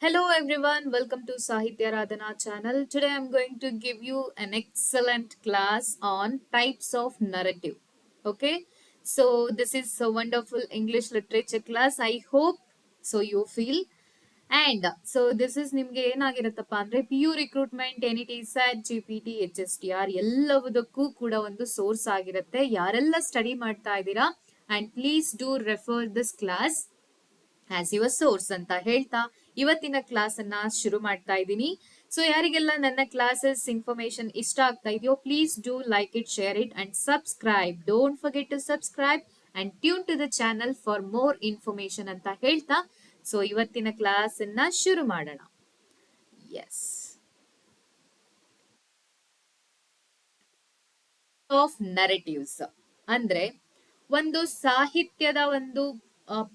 Hello everyone, welcome to Sahithya Radhana channel. Today I'm going to give you an excellent class on types of narrative. Okay, so this is a wonderful English literature class. I hope so you feel. And so this is ನಿಮ್ಗೆ ಏನಾಗಿರುತ್ತಪ್ಪ ಅಂದ್ರೆ PU recruitment NET SAT GPT HSTR ಎಲ್ಲದಕ್ಕೂ ಕೂಡ ಒಂದು source ಆಗಿರುತ್ತೆ. ಯಾರೆಲ್ಲ study ಮಾಡ್ತಾ ಇದ್ದೀರಾ and please do refer this class as your source ಅಂತ ಹೇಳ್ತಾ ಇವತ್ತಿನ ಕ್ಲಾಸ್ ಅನ್ನ ಶುರು ಮಾಡ್ತಾ ಇದ್ದೀನಿ. ಸೊ ಯಾರಿಗೆಲ್ಲ ನನ್ನ ಕ್ಲಾಸಸ್ ಇನ್ಫಾರ್ಮೇಶನ್ ಇಷ್ಟ ಆಗ್ತಾ ಇದೆಯೋ please do like it, share it and subscribe. Don't forget to subscribe and tune to the channel for more information ಅಂತ ಹೇಳ್ತಾ ಸೊ ಇವತ್ತಿನ ಕ್ಲಾಸ್ ಅನ್ನ ಶುರು ಮಾಡೋಣ. ಎಸ್, ಆಫ್ ನರೇಟಿವ್ಸ್ ಅಂದ್ರೆ ಒಂದು ಸಾಹಿತ್ಯದ ಒಂದು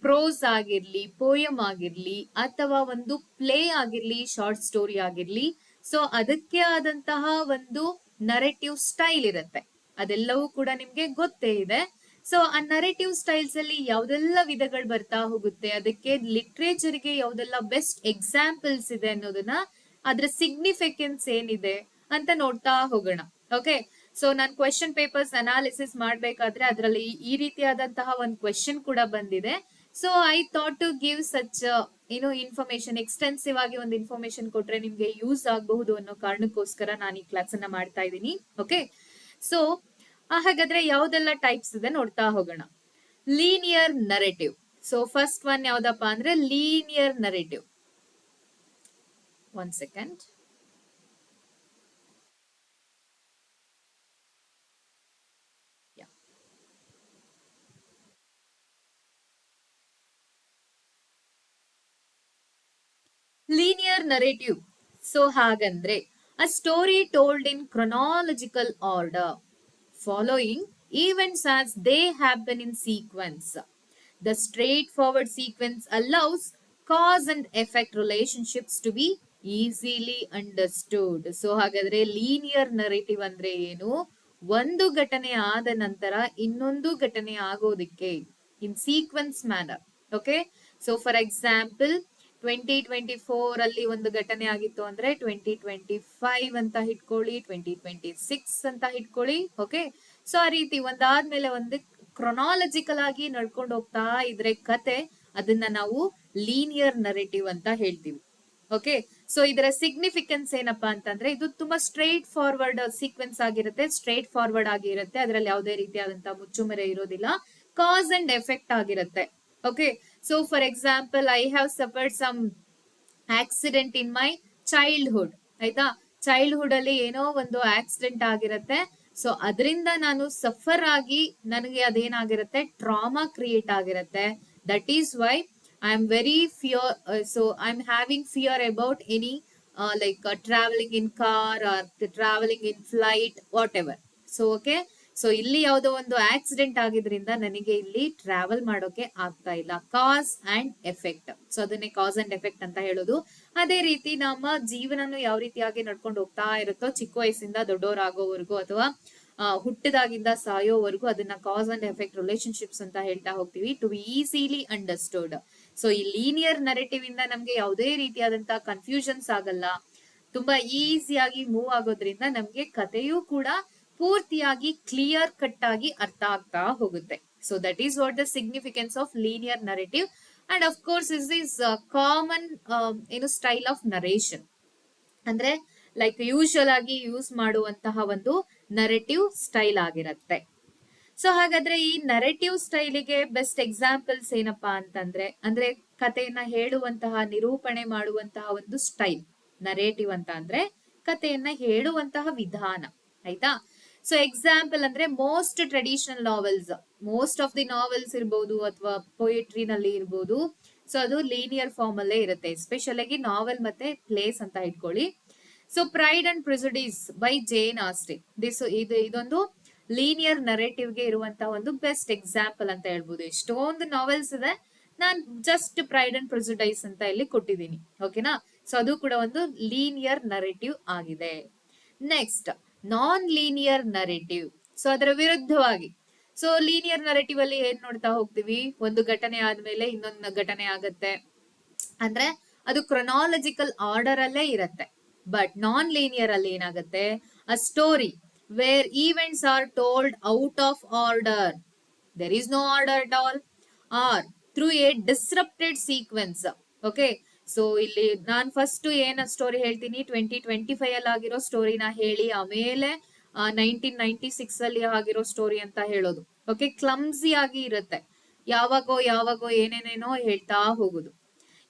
ಪ್ರೋಸ್ ಆಗಿರ್ಲಿ, ಪೋಯಮ್ ಆಗಿರ್ಲಿ, ಅಥವಾ ಒಂದು ಪ್ಲೇ ಆಗಿರ್ಲಿ, ಶಾರ್ಟ್ ಸ್ಟೋರಿ ಆಗಿರ್ಲಿ, ಸೊ ಅದಕ್ಕೆ ಆದಂತಹ ಒಂದು ನರೇಟಿವ್ ಸ್ಟೈಲ್ ಇರುತ್ತೆ. ಅದೆಲ್ಲವೂ ಕೂಡ ನಿಮ್ಗೆ ಗೊತ್ತೇ ಇದೆ. ಸೊ ಆ ನರೇಟಿವ್ ಸ್ಟೈಲ್ಸ್ ಅಲ್ಲಿ ಯಾವ್ದೆಲ್ಲ ವಿಧಗಳು ಬರ್ತಾ ಹೋಗುತ್ತೆ, ಅದಕ್ಕೆ ಲಿಟ್ರೇಚರ್ಗೆ ಯಾವ್ದೆಲ್ಲ ಬೆಸ್ಟ್ ಎಕ್ಸಾಂಪಲ್ಸ್ ಇದೆ ಅನ್ನೋದನ್ನ, ಅದ್ರ ಸಿಗ್ನಿಫಿಕೆನ್ಸ್ ಏನಿದೆ ಅಂತ ನೋಡ್ತಾ ಹೋಗೋಣ. ಓಕೆ, ಸೊ ನಾನು ಕ್ವೆಶನ್ ಪೇಪರ್ಸ್ ಅನಾಲಿಸಿಸ್ ಮಾಡ್ಬೇಕಾದ್ರೆ ಅದರಲ್ಲಿ ಈ ರೀತಿಯಾದಂತಹ ಒಂದು ಕ್ವೆಶನ್ ಕೂಡ ಬಂದಿದೆ. So I thought to give such information, extensive ಆಗಿ ಒಂದು ಇನ್ಫಾರ್ಮೇಶನ್ ಕೊಟ್ರೆ ನಿಮ್ಗೆ ಯೂಸ್ ಆಗಬಹುದು ಅನ್ನೋ ಕಾರಣಕ್ಕೋಸ್ಕರ ನಾನು ಈ ಕ್ಲಾಸ್ ಅನ್ನ ಮಾಡ್ತಾ ಇದ್ದೀನಿ. ಓಕೆ, ಸೊ ಹಾಗಾದ್ರೆ ಯಾವ್ದೆಲ್ಲ ಟೈಪ್ಸ್ ಇದೆ ನೋಡ್ತಾ ಹೋಗೋಣ. Linear narrative. So first one ಯಾವ್ದಪ್ಪ ಅಂದ್ರೆ linear narrative. One second. Linear narrative. So ಹಾಗಂದ್ರೆ a story told in chronological order, following events as they happen in sequence. The straightforward sequence allows cause and effect relationships to be easily understood. So ಹಾಗಾದ್ರೆ linear narrative ಅಂದ್ರೆ ಏನು? ಒಂದು ಘಟನೆ ಆದ ನಂತರ ಇನ್ನೊಂದು ಘಟನೆ ಆಗೋದಿಕ್ಕೆ in sequence manner. Okay, so for example 2024 ಅಲ್ಲಿ ಒಂದು ಘಟನೆ ಆಗಿತ್ತು ಅಂದ್ರೆ 2025 ಅಂತ ಇಟ್ಕೊಳ್ಳಿ, 2026 ಅಂತ ಇಟ್ಕೊಳ್ಳಿ. ಓಕೆ, ಸೊ ಆ ರೀತಿ ಒಂದಾದ್ಮೇಲೆ ಒಂದು ಕ್ರೊನಾಲಜಿಕಲ್ ಆಗಿ ನಡ್ಕೊಂಡು ಹೋಗ್ತಾ ಇದ್ರೆ ಕತೆ, ಅದನ್ನ ನಾವು ಲೀನಿಯರ್ ನರೇಟಿವ್ ಅಂತ ಹೇಳ್ತೀವಿ. ಓಕೆ, ಸೊ ಇದರ ಸಿಗ್ನಿಫಿಕೆನ್ಸ್ ಏನಪ್ಪಾ ಅಂತಂದ್ರೆ ಇದು ತುಂಬಾ ಸ್ಟ್ರೈಟ್ ಫಾರ್ವರ್ಡ್ ಸೀಕ್ವೆನ್ಸ್ ಆಗಿರುತ್ತೆ, ಸ್ಟ್ರೈಟ್ ಫಾರ್ವರ್ಡ್ ಆಗಿರುತ್ತೆ, ಅದರಲ್ಲಿ ಯಾವುದೇ ರೀತಿಯಾದಂತಹ ಮುಚ್ಚುಮರೆ ಇರೋದಿಲ್ಲ, ಕಾಸ್ ಅಂಡ್ ಎಫೆಕ್ಟ್ ಆಗಿರುತ್ತೆ. Okay, so for example I have suffered some accident in my childhood. ಆಯ್ತಾ, ಚೈಲ್ಡ್ಹುಡ್ ಅಲ್ಲಿ ಏನೋ ಒಂದು ಆಕ್ಸಿಡೆಂಟ್ ಆಗಿರುತ್ತೆ. ಸೊ ಅದರಿಂದ ನಾನು ಸಫರ್ ಆಗಿ ನನಗೆ ಅದೇನಾಗಿರುತ್ತೆ, ಟ್ರಾಮಾ ಕ್ರಿಯೇಟ್ ಆಗಿರುತ್ತೆ. That is why I am very fear. So I am having fear about any like travelling in car R travelling in flight, what ever. So okay, so ಇಲ್ಲಿ ಯಾವುದೋ ಒಂದು accident ಆಗಿದ್ರಿಂದ ನನಗೆ ಇಲ್ಲಿ travel ಮಾಡೋಕೆ ಆಗ್ತಾ ಇಲ್ಲ. ಕಾಸ್ ಅಂಡ್ ಎಫೆಕ್ಟ್. ಸೊ ಅದನ್ನೇ ಕಾಸ್ ಅಂಡ್ ಎಫೆಕ್ಟ್ ಅಂತ ಹೇಳೋದು. ಅದೇ ರೀತಿ ನಮ್ಮ ಜೀವನನು ಯಾವ ರೀತಿಯಾಗಿ ನಡ್ಕೊಂಡು ಹೋಗ್ತಾ ಇರುತ್ತೋ, ಚಿಕ್ಕ ವಯಸ್ಸಿಂದ ದೊಡ್ಡವರಾಗೋವರೆಗೂ ಅಥವಾ ಹುಟ್ಟಿದಾಗಿಂದ ಸಾಯೋವರೆಗೂ, ಅದನ್ನ ಕಾಸ್ ಅಂಡ್ ಎಫೆಕ್ಟ್ ರಿಲೇಶನ್ಶಿಪ್ಸ್ ಅಂತ ಹೇಳ್ತಾ ಹೋಗ್ತೀವಿ, to be easily understood. So ಈ ಲೀನಿಯರ್ ನರೇಟಿವ್ ಇಂದ ನಮ್ಗೆ ಯಾವುದೇ ರೀತಿಯಾದಂತಹ ಕನ್ಫ್ಯೂಷನ್ಸ್ ಆಗಲ್ಲ, ತುಂಬಾ ಈಸಿಯಾಗಿ ಮೂವ್ ಆಗೋದ್ರಿಂದ ನಮ್ಗೆ ಕಥೆಯೂ ಕೂಡ ಪೂರ್ತಿಯಾಗಿ ಕ್ಲಿಯರ್ ಕಟ್ ಆಗಿ ಅರ್ಥ ಆಗ್ತಾ ಹೋಗುತ್ತೆ. So that is what the significance of linear narrative. And of course is is common style of narration. ಅಂದ್ರೆ ಲೈಕ್ ಯೂಶುವಲ್ ಆಗಿ ಯೂಸ್ ಮಾಡುವಂತಹ ಒಂದು ನರೇಟಿವ್ ಸ್ಟೈಲ್ ಆಗಿರತ್ತೆ. ಸೊ ಹಾಗಾದ್ರೆ ಈ ನರೇಟಿವ್ ಸ್ಟೈಲಿಗೆ ಬೆಸ್ಟ್ ಎಕ್ಸಾಂಪಲ್ಸ್ ಏನಪ್ಪಾ ಅಂತಂದ್ರೆ, ಅಂದ್ರೆ ಕಥೆಯನ್ನ ಹೇಳುವಂತಹ, ನಿರೂಪಣೆ ಮಾಡುವಂತಹ ಒಂದು ಸ್ಟೈಲ್. ನರೇಟಿವ್ ಅಂತ ಅಂದ್ರೆ ಕಥೆಯನ್ನ ಹೇಳುವಂತಹ ವಿಧಾನ. ಆಯ್ತಾ, ಸೊ ಎಕ್ಸಾಂಪಲ್ ಅಂದ್ರೆ most traditional novels, most of the novels ಇರ್ಬೋದು ಅಥವಾ ಪೊಯೆಟ್ರಿನಲ್ಲಿ ಇರ್ಬೋದು. ಸೊ ಅದು ಲೀನಿಯರ್ ಫಾರ್ಮ್ ಅಲ್ಲೇ ಇರುತ್ತೆ, ಎಸ್ಪೆಷಲ್ ಆಗಿ ನಾವೆಲ್ ಮತ್ತೆ ಪ್ಲೇಸ್ ಅಂತ ಇಟ್ಕೊಳ್ಳಿ. So pride and Prejudice by Jane Austin, ಇದೊಂದು ಲೀನಿಯರ್ ನರೇಟಿವ್ಗೆ ಇರುವಂತಹ ಒಂದು ಬೆಸ್ಟ್ ಎಕ್ಸಾಂಪಲ್ ಅಂತ ಹೇಳ್ಬೋದು. ಎಷ್ಟೊಂದು ನಾವೆಲ್ಸ್ ಇದೆ, ನಾನ್ ಜಸ್ಟ್ ಪ್ರೈಡ್ ಅಂಡ್ ಪ್ರೆಜುಡೈಸ್ ಅಂತ ಇಲ್ಲಿ ಕೊಟ್ಟಿದ್ದೀನಿ. ಓಕೆನಾ, ಸೊ ಅದು ಕೂಡ ಒಂದು ಲೀನಿಯರ್ ನರೇಟಿವ್ ಆಗಿದೆ. ನೆಕ್ಸ್ಟ್, ನಾನ್ ಲೀನಿಯರ್ ನರೇಟಿವ್. ಸೊ ಅದರ ವಿರುದ್ಧವಾಗಿ, ಸೊ ಲೀನಿಯರ್ ನರೇಟಿವ್ ಅಲ್ಲಿ ಏನ್ ನೋಡ್ತಾ ಹೋಗ್ತೀವಿ, ಒಂದು ಘಟನೆ ಆದ್ಮೇಲೆ ಇನ್ನೊಂದು ಘಟನೆ ಆಗತ್ತೆ. ಅಂದ್ರೆ ಅದು ಕ್ರೊನಾಲಜಿಕಲ್ ಆರ್ಡರ್ ಅಲ್ಲೇ ಇರುತ್ತೆ. ಬಟ್ ನಾನ್ ಲೀನಿಯರ್ ಅಲ್ಲಿ ಏನಾಗುತ್ತೆ, a story where events are told out of order, there is no order at all, or through a disrupted sequence. Okay, so ಇಲ್ಲಿ ನಾನು ಫಸ್ಟ್ ಏನ ಸ್ಟೋರಿ ಹೇಳ್ತೀನಿ, 2025 ಅಲ್ಲಿ ಆಗಿರೋ ಸ್ಟೋರಿನ ಹೇಳಿ ಆಮೇಲೆ 1996 ಅಲ್ಲಿ ಆಗಿರೋ ಸ್ಟೋರಿ ಅಂತ ಹೇಳೋದು. ಓಕೆ, ಕ್ಲಮ್ಸಿ ಆಗಿ ಇರುತ್ತೆ, ಯಾವಾಗೋ ಏನೇನೇನೋ ಹೇಳ್ತಾ ಹೋಗುದು.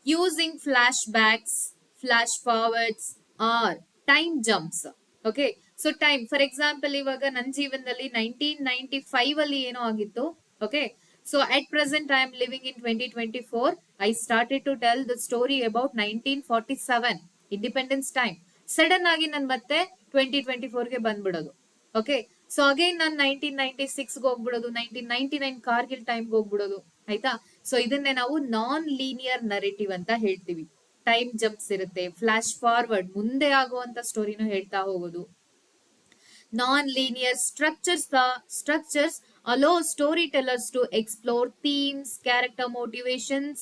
Using flashbacks, flash forwards or time jumps. Okay, so time for example ಇವಾಗ ನನ್ನ ಜೀವನದಲ್ಲಿ 1995 ಅಲ್ಲಿ ಏನೋ ಆಗಿತ್ತು. Okay, so at present I am living in 2024. I started to tell the story about 1947 independence time. Sudden ಆಗಿ ನಾನು ಮತ್ತೆ 2024ಗೆ ಬಂದ್ಬಿಡೋದು. ಓಕೆ, ಸೊ ಅಗೇನ್ ನಾನು 1996ಗೆ ಹೋಗ್ಬಿಡೋದು, 1999 ಕಾರ್ಗಿಲ್ ಟೈಮ್ಗೆ ಹೋಗ್ಬಿಡೋದು. ಆಯ್ತಾ, ಸೊ ಇದನ್ನೇ ನಾವು ನಾನ್ ಲೀನಿಯರ್ ನರೇಟಿವ್ ಅಂತ ಹೇಳ್ತೀವಿ. ಟೈಮ್ ಜಂಪ್ಸ್ ಇರುತ್ತೆ, ಫ್ಲಾಶ್ ಫಾರ್ವರ್ಡ್ ಮುಂದೆ ಆಗುವಂತ ಸ್ಟೋರಿನೂ ಹೇಳ್ತಾ ಹೋಗೋದು. Non-linear structures allow storytellers to explore themes, character motivations,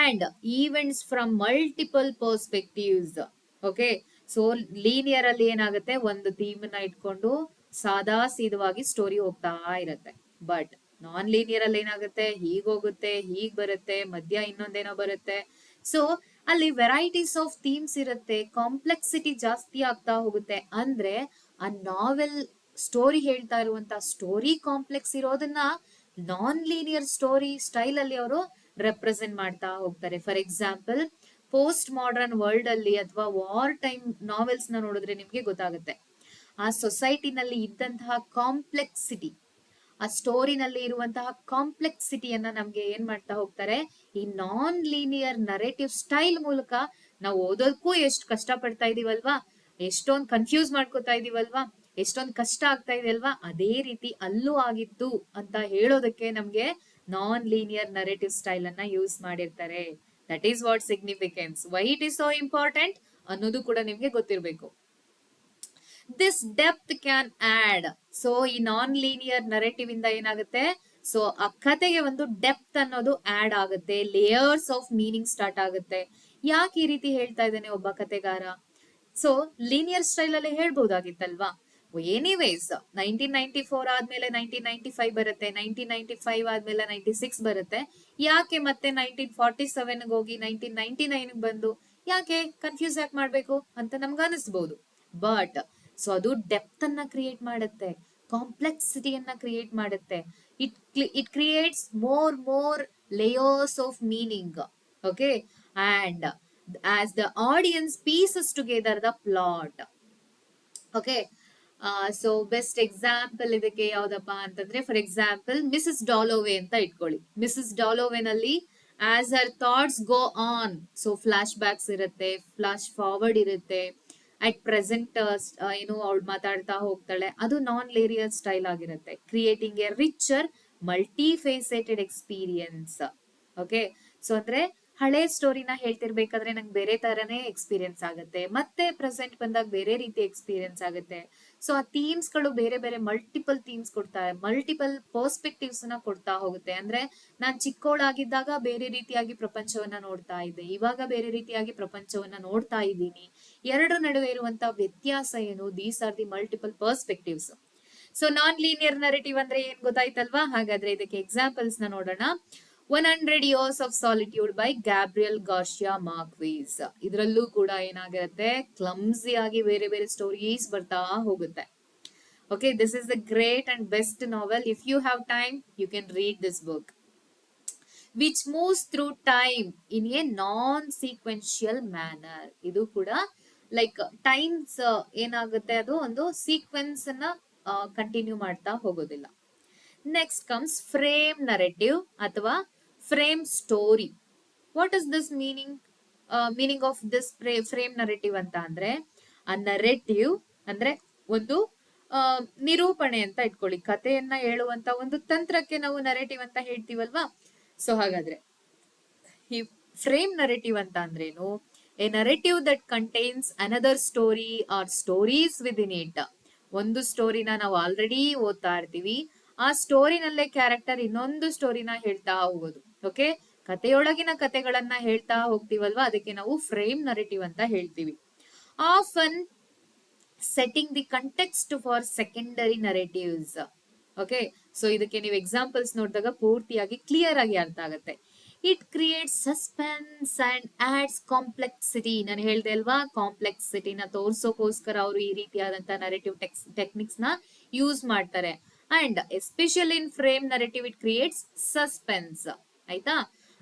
and events from multiple perspectives. Okay, so linear ಅಲ್ಲಿ ಏನಾಗುತ್ತೆ, ಒಂದು ಥೀಮ್ ನ ಇಟ್ಕೊಂಡು ಸಾದಾ ಸೀದವಾಗಿ ಸ್ಟೋರಿ ಹೋಗ್ತಾ ಇರತ್ತೆ. ಬಟ್ ನಾನ್ ಲೀನಿಯರ್ ಅಲ್ಲಿ ಏನಾಗುತ್ತೆ, ಹೀಗ್ ಹೋಗುತ್ತೆ, ಹೀಗ್ ಬರುತ್ತೆ, ಮಧ್ಯ ಇನ್ನೊಂದೇನೋ ಬರುತ್ತೆ. ಸೊ ಅಲ್ಲಿ ವೆರೈಟೀಸ್ ಆಫ್ ಥೀಮ್ಸ್ ಇರುತ್ತೆ, ಕಾಂಪ್ಲೆಕ್ಸಿಟಿ ಜಾಸ್ತಿ ಆಗ್ತಾ ಹೋಗುತ್ತೆ. ಅಂದ್ರೆ ಆ ನಾವೆಲ್ ಸ್ಟೋರಿ ಹೇಳ್ತಾ ಇರುವಂತ ಸ್ಟೋರಿ ಕಾಂಪ್ಲೆಕ್ಸ್ ಇರೋದನ್ನ ನಾನ್ ಲೀನಿಯರ್ ಸ್ಟೋರಿ ಸ್ಟೈಲ್ ಅಲ್ಲಿ ಅವರು ರೆಪ್ರೆಸೆಂಟ್ ಮಾಡ್ತಾ ಹೋಗ್ತಾರೆ. For example, post modern world ಅಲ್ಲಿ ಅಥವಾ ವಾರ್ ಟೈಮ್ ನಾವೆಲ್ಸ್ ನ ನೋಡಿದ್ರೆ ನಿಮ್ಗೆ ಗೊತ್ತಾಗುತ್ತೆ, ಆ ಸೊಸೈಟಿನಲ್ಲಿ ಇದ್ದಂತಹ ಕಾಂಪ್ಲೆಕ್ಸಿಟಿ, ಆ ಸ್ಟೋರಿನಲ್ಲಿ ಇರುವಂತಹ ಕಾಂಪ್ಲೆಕ್ಸಿಟಿಯನ್ನ ನಮ್ಗೆ ಏನ್ ಮಾಡ್ತಾ ಹೋಗ್ತಾರೆ, ಈ ನಾನ್ ಲೀನಿಯರ್ ನರೇಟಿವ್ ಸ್ಟೈಲ್ ಮೂಲಕ ನಾವು ಓದೋದಕ್ಕೂ ಎಷ್ಟು ಕಷ್ಟ ಪಡ್ತಾ ಇದೀವಲ್ವಾ, ಎಷ್ಟೊಂದು ಕನ್ಫ್ಯೂಸ್ ಮಾಡ್ಕೋತಾ ಇದೀವಲ್ವಾ, ಎಷ್ಟೊಂದು ಕಷ್ಟ ಆಗ್ತಾ ಇದೆ ಅಲ್ವಾ, ಅದೇ ರೀತಿ ಅಲ್ಲೂ ಆಗಿತ್ತು ಅಂತ ಹೇಳೋದಕ್ಕೆ ನಮ್ಗೆ ನಾನ್ ಲೀನಿಯರ್ ನರೇಟಿವ್ ಸ್ಟೈಲ್ ಅನ್ನ ಯೂಸ್ ಮಾಡಿರ್ತಾರೆ. That is what significance, why it is so important ಅನ್ನೋದು ಕೂಡ ನಿಮ್ಗೆ ಗೊತ್ತಿರಬೇಕು. This depth can add, so ಈ ನಾನ್ ಲೀನಿಯರ್ ನರೇಟಿವ್ ಇಂದ ಏನಾಗುತ್ತೆ, ಸೊ ಆ ಕತೆಗೆ ಒಂದು ಡೆಪ್ತ್ ಅನ್ನೋದು ಆಡ್ ಆಗುತ್ತೆ, ಲೇಯರ್ಸ್ ಆಫ್ ಮೀನಿಂಗ್ ಸ್ಟಾರ್ಟ್ ಆಗುತ್ತೆ. ಯಾಕೆ ಈ ರೀತಿ ಹೇಳ್ತಾ ಇದ್ದಾನೆ ಒಬ್ಬ ಕತೆಗಾರ, ಸೊ ಲೀನಿಯರ್ ಸ್ಟೈಲ್ ಅಲ್ಲಿ ಹೇಳ್ಬಹುದಾಗಿತ್ತಲ್ವಾ. ಎನಿವೇಸ್ 1994 ಆದ್ಮೇಲೆ 1995 ಬರುತ್ತೆ, 1995 ಆದ್ಮೇಲೆ 96 ಬರುತ್ತೆ, ಯಾಕೆ ಮತ್ತೆ 1947 ಹೋಗಿ 1999 ಬಂದು ಯಾಕೆ ಕನ್ಫ್ಯೂಸ್ ಯಾಕೆ ಮಾಡ್ಬೇಕು ಅಂತ ನಮ್ಗೆ ಅನಿಸ್ಬಹುದು. ಬಟ್ ಸೊ ಅದು ಡೆಪ್ತ್ ಅನ್ನ ಕ್ರಿಯೇಟ್ ಮಾಡುತ್ತೆ, ಕಾಂಪ್ಲೆಕ್ಸಿಟಿಯನ್ನ ಕ್ರಿಯೇಟ್ ಮಾಡುತ್ತೆ. It creates more layers of meaning. Okay, and as the audience pieces together the plot. Okay, so best example ಇದಕ್ಕೆ ಯಾವ್ದಪ್ಪ ಅಂತಂದ್ರೆ, ಫಾರ್ ಎಕ್ಸಾಂಪಲ್ ಮಿಸಸ್ ಡಾಲೋವೆ ಅಂತ ಇಟ್ಕೊಳ್ಳಿ. ಮಿಸಸ್ ಡಾಲೋವೆ ನಲ್ಲಿ as her thoughts go on, so flashbacks ಇರುತ್ತೆ, flash forward ಇರುತ್ತೆ, at present ಏನು ಅವಳು ಮಾತಾಡ್ತಾ ಹೋಗ್ತಾಳೆ, ಅದು ನಾನ್ ಲೀನಿಯರ್ ಸ್ಟೈಲ್ ಆಗಿರುತ್ತೆ, creating a richer multi faceted experience. Okay, so ಅಂದ್ರೆ ಹಳೆ ಸ್ಟೋರಿನ ಹೇಳ್ತಿರ್ಬೇಕಾದ್ರೆ ನಂಗೆ ಬೇರೆ ತರನೇ ಎಕ್ಸ್ಪೀರಿಯನ್ಸ್ ಆಗುತ್ತೆ, ಮತ್ತೆ ಪ್ರೆಸೆಂಟ್ ಬಂದಾಗ ಬೇರೆ ರೀತಿ ಎಕ್ಸ್ಪೀರಿಯನ್ಸ್ ಆಗುತ್ತೆ. ಸೊ ಆ ಥೀಮ್ಸ್ ಗಳು ಬೇರೆ ಬೇರೆ ಮಲ್ಟಿಪಲ್ ಥೀಮ್ಸ್ ಕೊಡ್ತಾರೆ, ಮಲ್ಟಿಪಲ್ ಪರ್ಸ್ಪೆಕ್ಟಿವ್ಸ್ ನ ಕೊಡ್ತಾ ಹೋಗುತ್ತೆ. ಅಂದ್ರೆ ನಾನ್ ಚಿಕ್ಕವಳಾಗಿದ್ದಾಗ ಬೇರೆ ರೀತಿಯಾಗಿ ಪ್ರಪಂಚವನ್ನ ನೋಡ್ತಾ ಇದ್ದೆ, ಇವಾಗ ಬೇರೆ ರೀತಿಯಾಗಿ ಪ್ರಪಂಚವನ್ನ ನೋಡ್ತಾ ಇದ್ದೀನಿ. ಎರಡು ನಡುವೆ ಇರುವಂತ ವ್ಯತ್ಯಾಸ ಏನು, these are the multiple perspectives. So non linear narrative ಅಂದ್ರೆ ಏನ್ ಗೊತ್ತಾಯ್ತಲ್ವಾ. ಹಾಗಾದ್ರೆ ಇದಕ್ಕೆ ಎಕ್ಸಾಂಪಲ್ಸ್ ನ ನೋಡೋಣ. 100 Years of Solitude by Gabriel Garcia Marquez. ಇದರಲ್ಲೂ ಕೂಡ ಏನಾಗಿರುತ್ತೆ, ಕ್ಲಮ್ಸಿ ಆಗಿ ಬೇರೆ ಬೇರೆ ಸ್ಟೋರೀಸ್ ಬರ್ತಾ ಹೋಗುತ್ತೆ. Okay, this is the great and best novel. If you have time you can read this book, which moves through time in a non sequential manner. ಇದು ಕೂಡ ಲೈಕ್ ಟೈಮ್ಸ್ ಏನಾಗುತ್ತೆ, ಅದು ಒಂದು ಸೀಕ್ವೆನ್ಸ್ ಅನ್ನ ಕಂಟಿನ್ಯೂ ಮಾಡ್ತಾ ಹೋಗೋದಿಲ್ಲ. ನೆಕ್ಸ್ಟ್ ಕಮ್ಸ್ ಫ್ರೇಮ್ ನರೇಟಿವ್ ಅಥವಾ frame story. What is this meaning of this frame narrative ಅಂತ ಅಂದ್ರೆ, ಆ ನರೇಟಿವ್ ಅಂದ್ರೆ ಒಂದು ನಿರೂಪಣೆ ಅಂತ ಇಟ್ಕೊಳ್ಳಿ, ಕಥೆಯನ್ನ ಹೇಳುವಂತ ಒಂದು ತಂತ್ರಕ್ಕೆ ನಾವು ನರೇಟಿವ್ ಅಂತ ಹೇಳ್ತೀವಲ್ವಾ. ಸೊ ಹಾಗಾದ್ರೆ ಈ ಫ್ರೇಮ್ ನರೇಟಿವ್ ಅಂತ ಅಂದ್ರೇನು, a narrative that contains another story or stories within it. ಒಂದು ಸ್ಟೋರಿನ ನಾವು ಆಲ್ರೆಡಿ ಓದ್ತಾ ಇರ್ತೀವಿ, ಆ ಸ್ಟೋರಿನಲ್ಲೇ ಕ್ಯಾರೆಕ್ಟರ್ ಇನ್ನೊಂದು ಸ್ಟೋರಿನ ಹೇಳ್ತಾ ಹೋಗೋದು. ಓಕೆ, ಕಥೆಯೊಳಗಿನ ಕಥೆಗಳನ್ನ ಹೇಳ್ತಾ ಹೋಗ್ತೀವಲ್ವಾ, ಅದಕ್ಕೆ ನಾವು ಫ್ರೇಮ್ ನರೇಟಿವ್ ಅಂತ ಹೇಳ್ತೀವಿ. Often setting the context for secondary narratives. Okay, so ಇದಕ್ಕೆ ನೀವು ಎಕ್ಸಾಂಪಲ್ಸ್ ನೋಡಿದಾಗ ಪೂರ್ತಿಯಾಗಿ ಕ್ಲಿಯರ್ ಆಗಿ ಅರ್ಥ ಆಗುತ್ತೆ. It creates suspense and adds complexity. ನಾನು ಹೇಳ್ದೆ ಅಲ್ವಾ, ಕಾಂಪ್ಲೆಕ್ಸಿಟಿನ ತೋರ್ಸೋಕೋಸ್ಕರ ಅವರು ಈ ರೀತಿಯಾದಂತಹ ನರೇಟಿವ್ ಟೆಕ್ನಿಕ್ಸ್ ನ ಯೂಸ್ ಮಾಡ್ತಾರೆ. And especially in frame narrative it creates suspense. ಆಯ್ತಾ?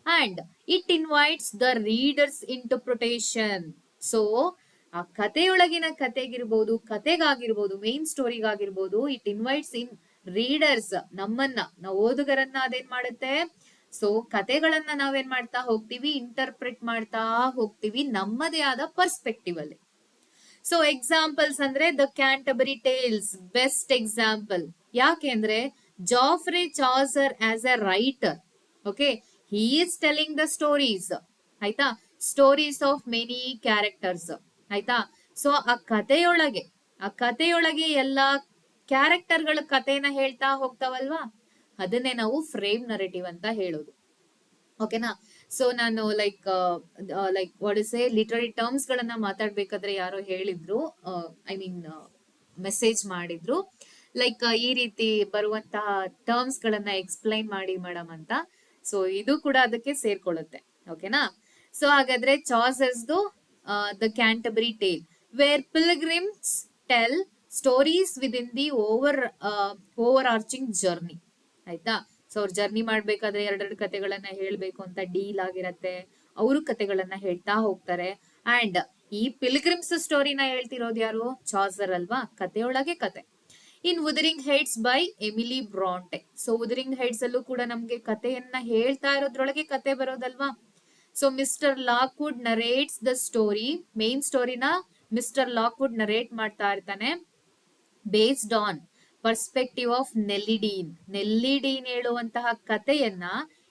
And it invites the readers interpretation. So ಆ ಕಥೆಯೊಳಗಿನ ಕಥೆಗಿರ್ಬೋದು, ಕಥೆಗಾಗಿರ್ಬೋದು, ಮೇನ್ ಸ್ಟೋರಿಗಾಗಿರ್ಬೋದು, ಇಟ್ ಇನ್ವೈಟ್ಸ್ ಇನ್ ರೀಡರ್ಸ್, ನಾವು ಓದುಗರನ್ನ ಅದೇನ್ ಮಾಡುತ್ತೆ, ಸೊ ಕಥೆಗಳನ್ನ ನಾವೇನ್ ಮಾಡ್ತಾ ಹೋಗ್ತೀವಿ, ಇಂಟರ್ಪ್ರಿಟ್ ಮಾಡ್ತಾ ಹೋಗ್ತೀವಿ ನಮ್ಮದೇ ಆದ ಪರ್ಸ್ಪೆಕ್ಟಿವ್ ಅಲ್ಲಿ. ಸೊ ಎಕ್ಸಾಂಪಲ್ಸ್ ಅಂದ್ರೆ the Canterbury Tales best example. ಯಾಕೆಂದ್ರೆ Geoffrey Chaucer as a writer, okay, he is telling the stories, ಆಯ್ತಾ, ಸ್ಟೋರೀಸ್ ಆಫ್ ಮೆನಿ ಕ್ಯಾರೆಕ್ಟರ್ಸ್, ಆಯ್ತಾ. ಸೊ ಆ ಕಥೆಯೊಳಗೆ ಎಲ್ಲಾ ಕ್ಯಾರೆಕ್ಟರ್ಗಳ ಕಥೆನ ಹೇಳ್ತಾ ಹೋಗ್ತಾವಲ್ವಾ, ಅದನ್ನೇ ನಾವು ಫ್ರೇಮ್ ನರೇಟಿವ್ ಅಂತ ಹೇಳೋದು. ಓಕೆನಾ? ಸೊ ನಾನು like what is A literary terms ಗಳನ್ನ ಮಾತಾಡ್ಬೇಕಾದ್ರೆ ಯಾರೋ ಹೇಳಿದ್ರು, ಐ ಮೀನ್ ಮೆಸೇಜ್ ಮಾಡಿದ್ರು, ಲೈಕ್ ಈ ರೀತಿ ಬರುವಂತಹ ಟರ್ಮ್ಸ್ ಗಳನ್ನ ಎಕ್ಸ್ಪ್ಲೈನ್ ಮಾಡಿ ಮೇಡಮ್ ಅಂತ. ಸೊ ಇದು ಕೂಡ ಅದಕ್ಕೆ ಸೇರ್ಕೊಳ್ಳುತ್ತೆ. ಓಕೆನಾ? ಸೊ ಹಾಗಾದ್ರೆ ಚಾಸರ್ಸ್ದು the Canterbury tale where pilgrims tell stories within the overarching journey. ಆಯ್ತಾ? ಸೊ ಅವ್ರು ಜರ್ನಿ ಮಾಡ್ಬೇಕಾದ್ರೆ ಎರಡೆರಡು ಕಥೆಗಳನ್ನ ಹೇಳ್ಬೇಕು ಅಂತ ಡೀಲ್ ಆಗಿರತ್ತೆ. ಅವರು ಕಥೆಗಳನ್ನ ಹೇಳ್ತಾ ಹೋಗ್ತಾರೆ. ಅಂಡ್ ಈ ಪಿಲ್ಗ್ರಿಮ್ಸ್ ಸ್ಟೋರಿನ ಹೇಳ್ತಿರೋದು ಯಾರು? ಚಾಸರ್ ಅಲ್ವಾ, ಕಥೆಯೊಳಗೆ ಕತೆ. In Wuthering Heights by Emily Bronte. So Wuthering Heights ಅಲ್ಲೂ ಕೂಡ ನಮ್ಗೆ ಕಥೆಯನ್ನ ಹೇಳ್ತಾ ಇರೋದ್ರೊಳಗೆ ಕತೆ ಬರೋದಲ್ವಾ. So Mister Lockwood narrates the story, main ಸ್ಟೋರಿನ ಮಿಸ್ಟರ್ ಲಾಕ್ವುಡ್ ನರೇಟ್ ಮಾಡ್ತಾ ಇರ್ತಾನೆ based on perspective of Nelly Dean ಹೇಳುವಂತಹ ಕಥೆಯನ್ನ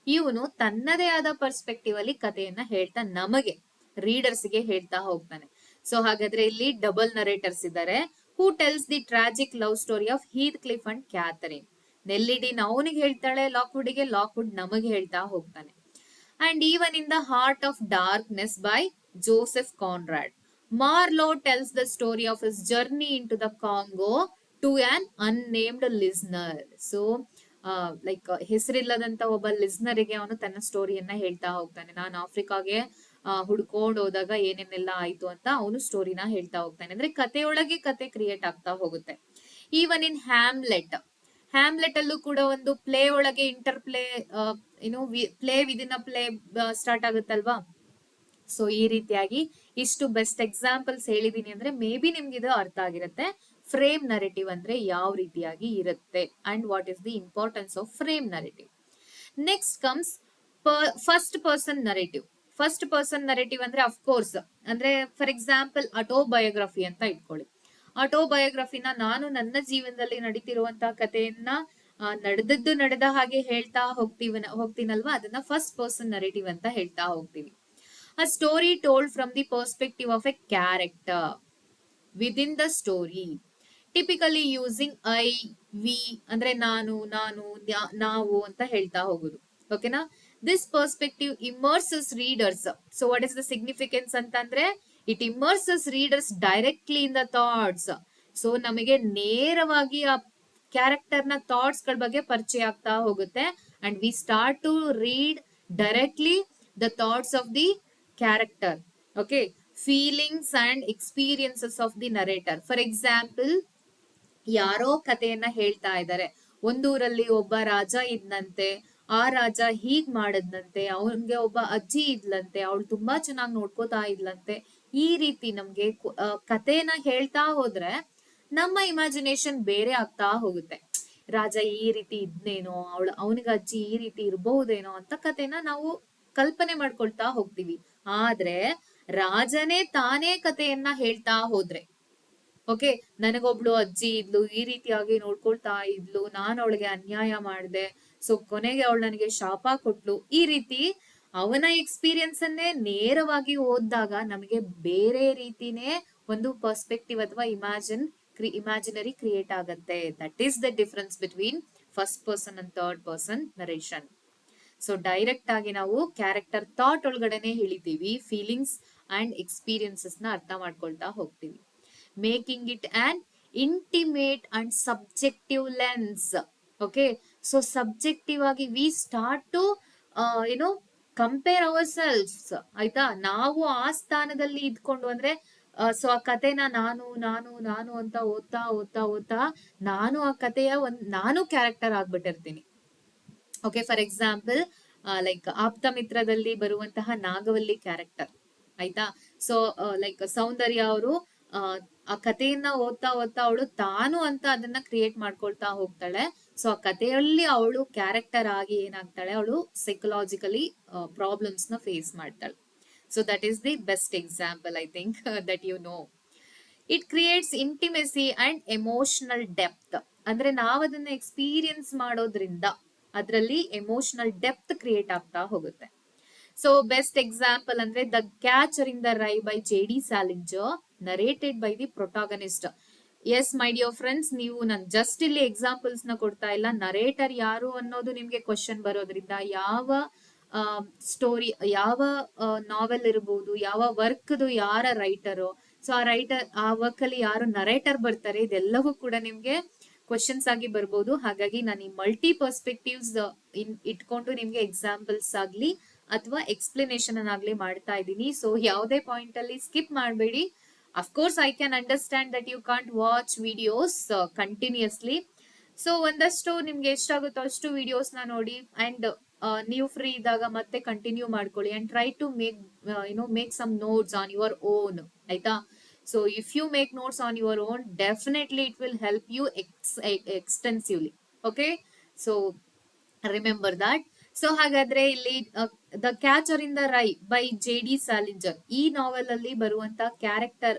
ಇವನು ತನ್ನದೇ ಆದ ಪರ್ಸ್ಪೆಕ್ಟಿವ್ ಅಲ್ಲಿ ಕಥೆಯನ್ನ ಹೇಳ್ತಾ ನಮಗೆ ರೀಡರ್ಸ್ಗೆ ಹೇಳ್ತಾ ಹೋಗ್ತಾನೆ. ಸೊ ಹಾಗಾದ್ರೆ ಇಲ್ಲಿ ಡಬಲ್ ನರೇಟರ್ಸ್ ಇದ್ದಾರೆ. Who tells the tragic love story of Heathcliff and Catherine. Nelly Dean ಅವನಿಗೆ ಹೇಳ್ತಾಳೆ ಲಾಕ್ವುಡ್ಗೆ, ಲಾಕ್ವುಡ್ ನಮಗೆ ಹೇಳ್ತಾ ಹೋಗ್ತಾನೆ. And even in the heart of darkness by Joseph Conrad. Marlowe tells the story of his journey into the Congo to an unnamed listener. So, ಹೆಸರಿಲ್ಲದಂತ ಒಬ್ಬ ಲಿಸ್ನರಿಗೆ ಅವನು ತನ್ನ ಸ್ಟೋರಿಯನ್ನ ಹೇಳ್ತಾ ಹೋಗ್ತಾನೆ. ನಾನು ಆಫ್ರಿಕಾಗೆ ಹುಡ್ಕೊಂಡು ಹೋದಾಗ ಏನೇನೆಲ್ಲ ಆಯ್ತು ಅಂತ ಅವನು ಸ್ಟೋರಿನ ಹೇಳ್ತಾ ಹೋಗ್ತಾನೆ. ಅಂದ್ರೆ ಕಥೆಯೊಳಗೆ ಕತೆ ಕ್ರಿಯೇಟ್ ಆಗ್ತಾ ಹೋಗುತ್ತೆ. ಈವನ್ ಇನ್ ಹ್ಯಾಮ್ಲೆಟ್ ಅಲ್ಲೂ ಕೂಡ ಒಂದು ಪ್ಲೇ ಒಳಗೆ interplay play within a play start ಆಗುತ್ತಲ್ವಾ. ಸೊ ಈ ರೀತಿಯಾಗಿ ಇಷ್ಟು ಬೆಸ್ಟ್ ಎಕ್ಸಾಂಪಲ್ಸ್ ಹೇಳಿದೀನಿ ಅಂದ್ರೆ ಮೇ ಬಿ ನಿಮ್ಗೆ ಇದು ಅರ್ಥ ಆಗಿರುತ್ತೆ. ಫ್ರೇಮ್ ನರೇಟಿವ್ ಅಂದ್ರೆ ಯಾವ ರೀತಿಯಾಗಿ ಇರುತ್ತೆ and what is the importance of frame narrative. Next comes first person narrative. First person narrative ಅಂದ್ರೆ ಅಫ್ಕೋರ್ಸ್ ಅಂದ್ರೆ ಫಾರ್ ಎಕ್ಸಾಂಪಲ್ ಆಟೋಬಯೋಗ್ರಫಿ ಅಂತ ಇಟ್ಕೊಳ್ಳಿ. ಆಟೋಬಯೋಗ್ರಫಿನ ನಾನು ನನ್ನ ಜೀವನದಲ್ಲಿ ನಡೀತಿರುವಂತಹ ಕಥೆಯನ್ನ ನಡೆದದ್ದು ನಡೆದ ಹಾಗೆ ಹೇಳ್ತಾ ಹೋಗ್ತೀನಲ್ವಾ, ಅದನ್ನ ಫಸ್ಟ್ ಪರ್ಸನ್ ನರೇಟಿವ್ ಅಂತ ಹೇಳ್ತಾ ಹೋಗ್ತೀವಿ. A story told from the perspective of a character within the story, typically using I, we ಅಂದ್ರೆ ನಾನು, ನಾವು ಅಂತ ಹೇಳ್ತಾ ಹೋಗುದು. ಓಕೆನಾ? This perspective immerses readers. So what is the significance ಅಂತಂದ್ರೆ it immerses readers directly in the thoughts. So ನಮಗೆ ನೇರವಾಗಿ ಆ ಕ್ಯಾರೆಕ್ಟರ್ ನ ಥಾಟ್ಸ್ ಗಳ ಬಗ್ಗೆ ಪರಿಚಯ ಆಗ್ತಾ ಹೋಗುತ್ತೆ. And we start to read directly the thoughts of the character. Okay, feelings and experiences of the narrator. For example, ಯಾರೋ ಕಥೆಯನ್ನ ಹೇಳ್ತಾ ಇದ್ದಾರೆ. ಒಂದೂರಲ್ಲಿ ಒಬ್ಬ ರಾಜ ಇದ್ನಂತೆ, ಆ ರಾಜ ಹೀಗ್ ಮಾಡದ್ನಂತೆ, ಅವನ್ಗೆ ಒಬ್ಬ ಅಜ್ಜಿ ಇದ್ಲಂತೆ, ಅವಳು ತುಂಬಾ ಚೆನ್ನಾಗಿ ನೋಡ್ಕೋತಾ ಇದ್ಲಂತೆ. ಈ ರೀತಿ ನಮ್ಗೆ ಕಥೆನ ಹೇಳ್ತಾ ಹೋದ್ರೆ ನಮ್ಮ ಇಮ್ಯಾಜಿನೇಷನ್ ಬೇರೆ ಆಗ್ತಾ ಹೋಗುತ್ತೆ. ರಾಜ ಈ ರೀತಿ ಇದ್ನೇನೋ, ಅವನಿಗೆ ಅಜ್ಜಿ ಈ ರೀತಿ ಇರಬಹುದೇನೋ ಅಂತ ಕಥೆನ ನಾವು ಕಲ್ಪನೆ ಮಾಡ್ಕೊಳ್ತಾ ಹೋಗ್ತೀವಿ. ಆದ್ರೆ ರಾಜನೇ ತಾನೇ ಕಥೆಯನ್ನ ಹೇಳ್ತಾ ಹೋದ್ರೆ, ಓಕೆ, ನನಗೊಬ್ಳು ಅಜ್ಜಿ ಇದ್ಲು, ಈ ರೀತಿಯಾಗಿ ನೋಡ್ಕೊಳ್ತಾ ಇದ್ಲು, ನಾನು ಅವಳಿಗೆ ಅನ್ಯಾಯ ಮಾಡಿದೆ, ಸೊ ಕೊನೆಗೆ ಅವಳು ನನಗೆ ಶಾಪ ಕೊಟ್ಲು. ಈ ರೀತಿ ಅವನ ಎಕ್ಸ್ಪೀರಿಯನ್ಸ್ ಅನ್ನೇ ನೇರವಾಗಿ ಓದಿದಾಗ ನಮಗೆ ಬೇರೆ ರೀತಿನೇ ಒಂದು ಪರ್ಸ್ಪೆಕ್ಟಿವ್ ಅಥವಾ ಇಮ್ಯಾಜಿನರಿ ಕ್ರಿಯೇಟ್ ಆಗತ್ತೆ. That is the difference between first person and third person narration. So direct ಆಗಿ ನಾವು ಕ್ಯಾರೆಕ್ಟರ್ ಥಾಟ್ ಒಳಗಡೆನೆ ಹೇಳಿತೀವಿ, ಫೀಲಿಂಗ್ಸ್ ಅಂಡ್ ಎಕ್ಸ್ಪೀರಿಯನ್ಸಸ್ ನ ಅರ್ಥ ಮಾಡ್ಕೊಳ್ತಾ ಹೋಗ್ತೀವಿ. Making it on intimate and subjective lens. Okay, so subjective ಆಗಿ ವಿ ಸ್ಟಾರ್ಟ್ ಟು ಏನೋ compare hour selves, ಆಯ್ತಾ. ನಾವು ಆ ಸ್ಥಾನದಲ್ಲಿ ಇದ್ಕೊಂಡು ಅಂದ್ರೆ ಸೊ ಆ ಕಥೆನ ನಾನು ನಾನು ನಾನು ಅಂತ ಓದ್ತಾ ಓದ್ತಾ ಓದ್ತಾ ನಾನು ಆ ಕಥೆಯ ನಾನು ಕ್ಯಾರೆಕ್ಟರ್ ಆಗ್ಬಿಟ್ಟಿರ್ತೀನಿ. ಓಕೆ, ಫಾರ್ ಎಕ್ಸಾಂಪಲ್ ಲೈಕ್ ಆಪ್ತ ಮಿತ್ರದಲ್ಲಿ ಬರುವಂತಹ ನಾಗವಲ್ಲಿ ಕ್ಯಾರೆಕ್ಟರ್, ಆಯ್ತಾ. ಸೊ ಲೈಕ್ ಸೌಂದರ್ಯ ಅವರು ಆ ಕಥೆಯನ್ನ ಓದ್ತಾ ಓದ್ತಾ ಅವಳು ತಾನು ಅಂತ ಅದನ್ನ ಕ್ರಿಯೇಟ್ ಮಾಡ್ಕೊಳ್ತಾ ಹೋಗ್ತಾಳೆ. ಸೊ ಆ ಕಥೆಯಲ್ಲಿ ಅವಳು ಕ್ಯಾರೆಕ್ಟರ್ ಆಗಿ ಏನಾಗ್ತಾಳೆ, ಅವಳು ಸೈಕಲಾಜಿಕಲಿ ಪ್ರಾಬ್ಲಮ್ಸ್ ನ ಫೇಸ್ ಮಾಡ್ತಾಳೆ. So that is the best example I think that you know. It creates intimacy and emotional depth. ಅಂದ್ರೆ ನಾವ್ ಅದನ್ನ ಎಕ್ಸ್ಪೀರಿಯನ್ಸ್ ಮಾಡೋದ್ರಿಂದ ಅದರಲ್ಲಿ ಎಮೋಷನಲ್ ಡೆಪ್ತ್ ಕ್ರಿಯೇಟ್ ಆಗ್ತಾ ಹೋಗುತ್ತೆ. ಸೊ ಬೆಸ್ಟ್ ಎಕ್ಸಾಂಪಲ್ ಅಂದ್ರೆ the Catcher in the Rye by J D. Salinger, narrated by the protagonist. As my dear friends, ನೀವು ನಾನು ಜಸ್ಟ್ ಇಲ್ಲಿ ಎಕ್ಸಾಂಪಲ್ಸ್ ನ ಕೊಡ್ತಾ ಇಲ್ಲ, ನರೇಟರ್ ಯಾರು ಅನ್ನೋದು ನಿಮ್ಗೆ ಕ್ವಶನ್ ಬರೋದ್ರಿಂದ ಯಾವ ಸ್ಟೋರಿ, ಯಾವ ನಾವೆಲ್ ಇರಬಹುದು, ಯಾವ ವರ್ಕ್ದು ಯಾರ ರೈಟರು, ಸೊ ಆ ರೈಟರ್ ಆ ವರ್ಕ್ ಅಲ್ಲಿ ಯಾರು ನರೇಟರ್ ಬರ್ತಾರೆ, ಇದೆಲ್ಲವೂ ಕೂಡ ನಿಮ್ಗೆ ಕ್ವಶನ್ಸ್ ಆಗಿ ಬರ್ಬೋದು. ಹಾಗಾಗಿ ನಾನು ಈ ಮಲ್ಟಿ ಪರ್ಸ್ಪೆಕ್ಟಿವ್ಸ್ ಇಟ್ಕೊಂಡು ನಿಮ್ಗೆ ಎಕ್ಸಾಂಪಲ್ಸ್ ಆಗ್ಲಿ ಅಥವಾ ಎಕ್ಸ್ಪ್ಲನೇಷನ್ ಆಗ್ಲಿ ಮಾಡ್ತಾ ಇದ್ದೀನಿ. ಸೊ ಯಾವುದೇ ಪಾಯಿಂಟ್ ಅಲ್ಲಿ ಸ್ಕಿಪ್ ಮಾಡಬೇಡಿ. Of course I can understand that you can't watch videos continuously. So ಒಂದಷ್ಟು ನಿಮ್ಗೆ ಎಷ್ಟಾಗುತ್ತೋ ಅಷ್ಟು ವಿಡಿಯೋಸ್ ನ ನೋಡಿ ಅಂಡ್ ನೀವು ಫ್ರೀ ಇದ್ದಾಗ ಮತ್ತೆ ಕಂಟಿನ್ಯೂ ಮಾಡ್ಕೊಳ್ಳಿ and try to make some notes on your own, ಆಯ್ತಾ. So if you make notes on your own, definitely it will help you extensively. Okay, so remember that. So ಹಾಗಾದ್ರೆ ಇಲ್ಲಿ the Catcher in the Rye by J D. Salinger, ಈ novel ಅಲ್ಲಿ ಬರುವಂತ character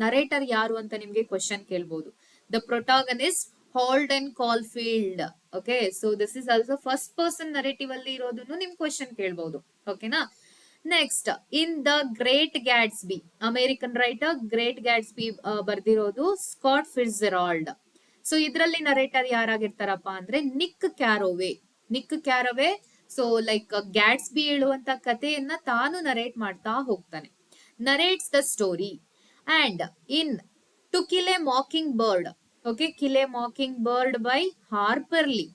narrator ಯಾರು ಅಂತ ನಿಮ್ಗೆ question ಕೇಳ್ಬೋದು. The protagonist Holden Caulfield. Okay, so this is also first person narrative ಅಲ್ಲಿ ಇರೋದನ್ನು ನಿಮ್ ಕ್ವಶನ್ ಕೇಳ್ಬಹುದು. ಓಕೆನಾ. Next, in the great Gatsby, American writer great Gatsby ಬರ್ದಿರೋದು ಸ್ಕಾಟ್ ಫಿಟ್ಜೆರಾಲ್ಡ್. ಸೊ ಇದರಲ್ಲಿ ನರೇಟರ್ ಯಾರಾಗಿರ್ತಾರಪ್ಪ ಅಂದ್ರೆ Nick Carraway. Nick Carraway so like Gatsby ಹೇಳುವಂತ ಕಥೆಯನ್ನ ತಾನು ನರೇಟ್ ಮಾಡ್ತಾ ಹೋಗ್ತಾನೆ. Narrates the story and in to kill a mockingbird. Okay, kill a mockingbird by Harper Lee.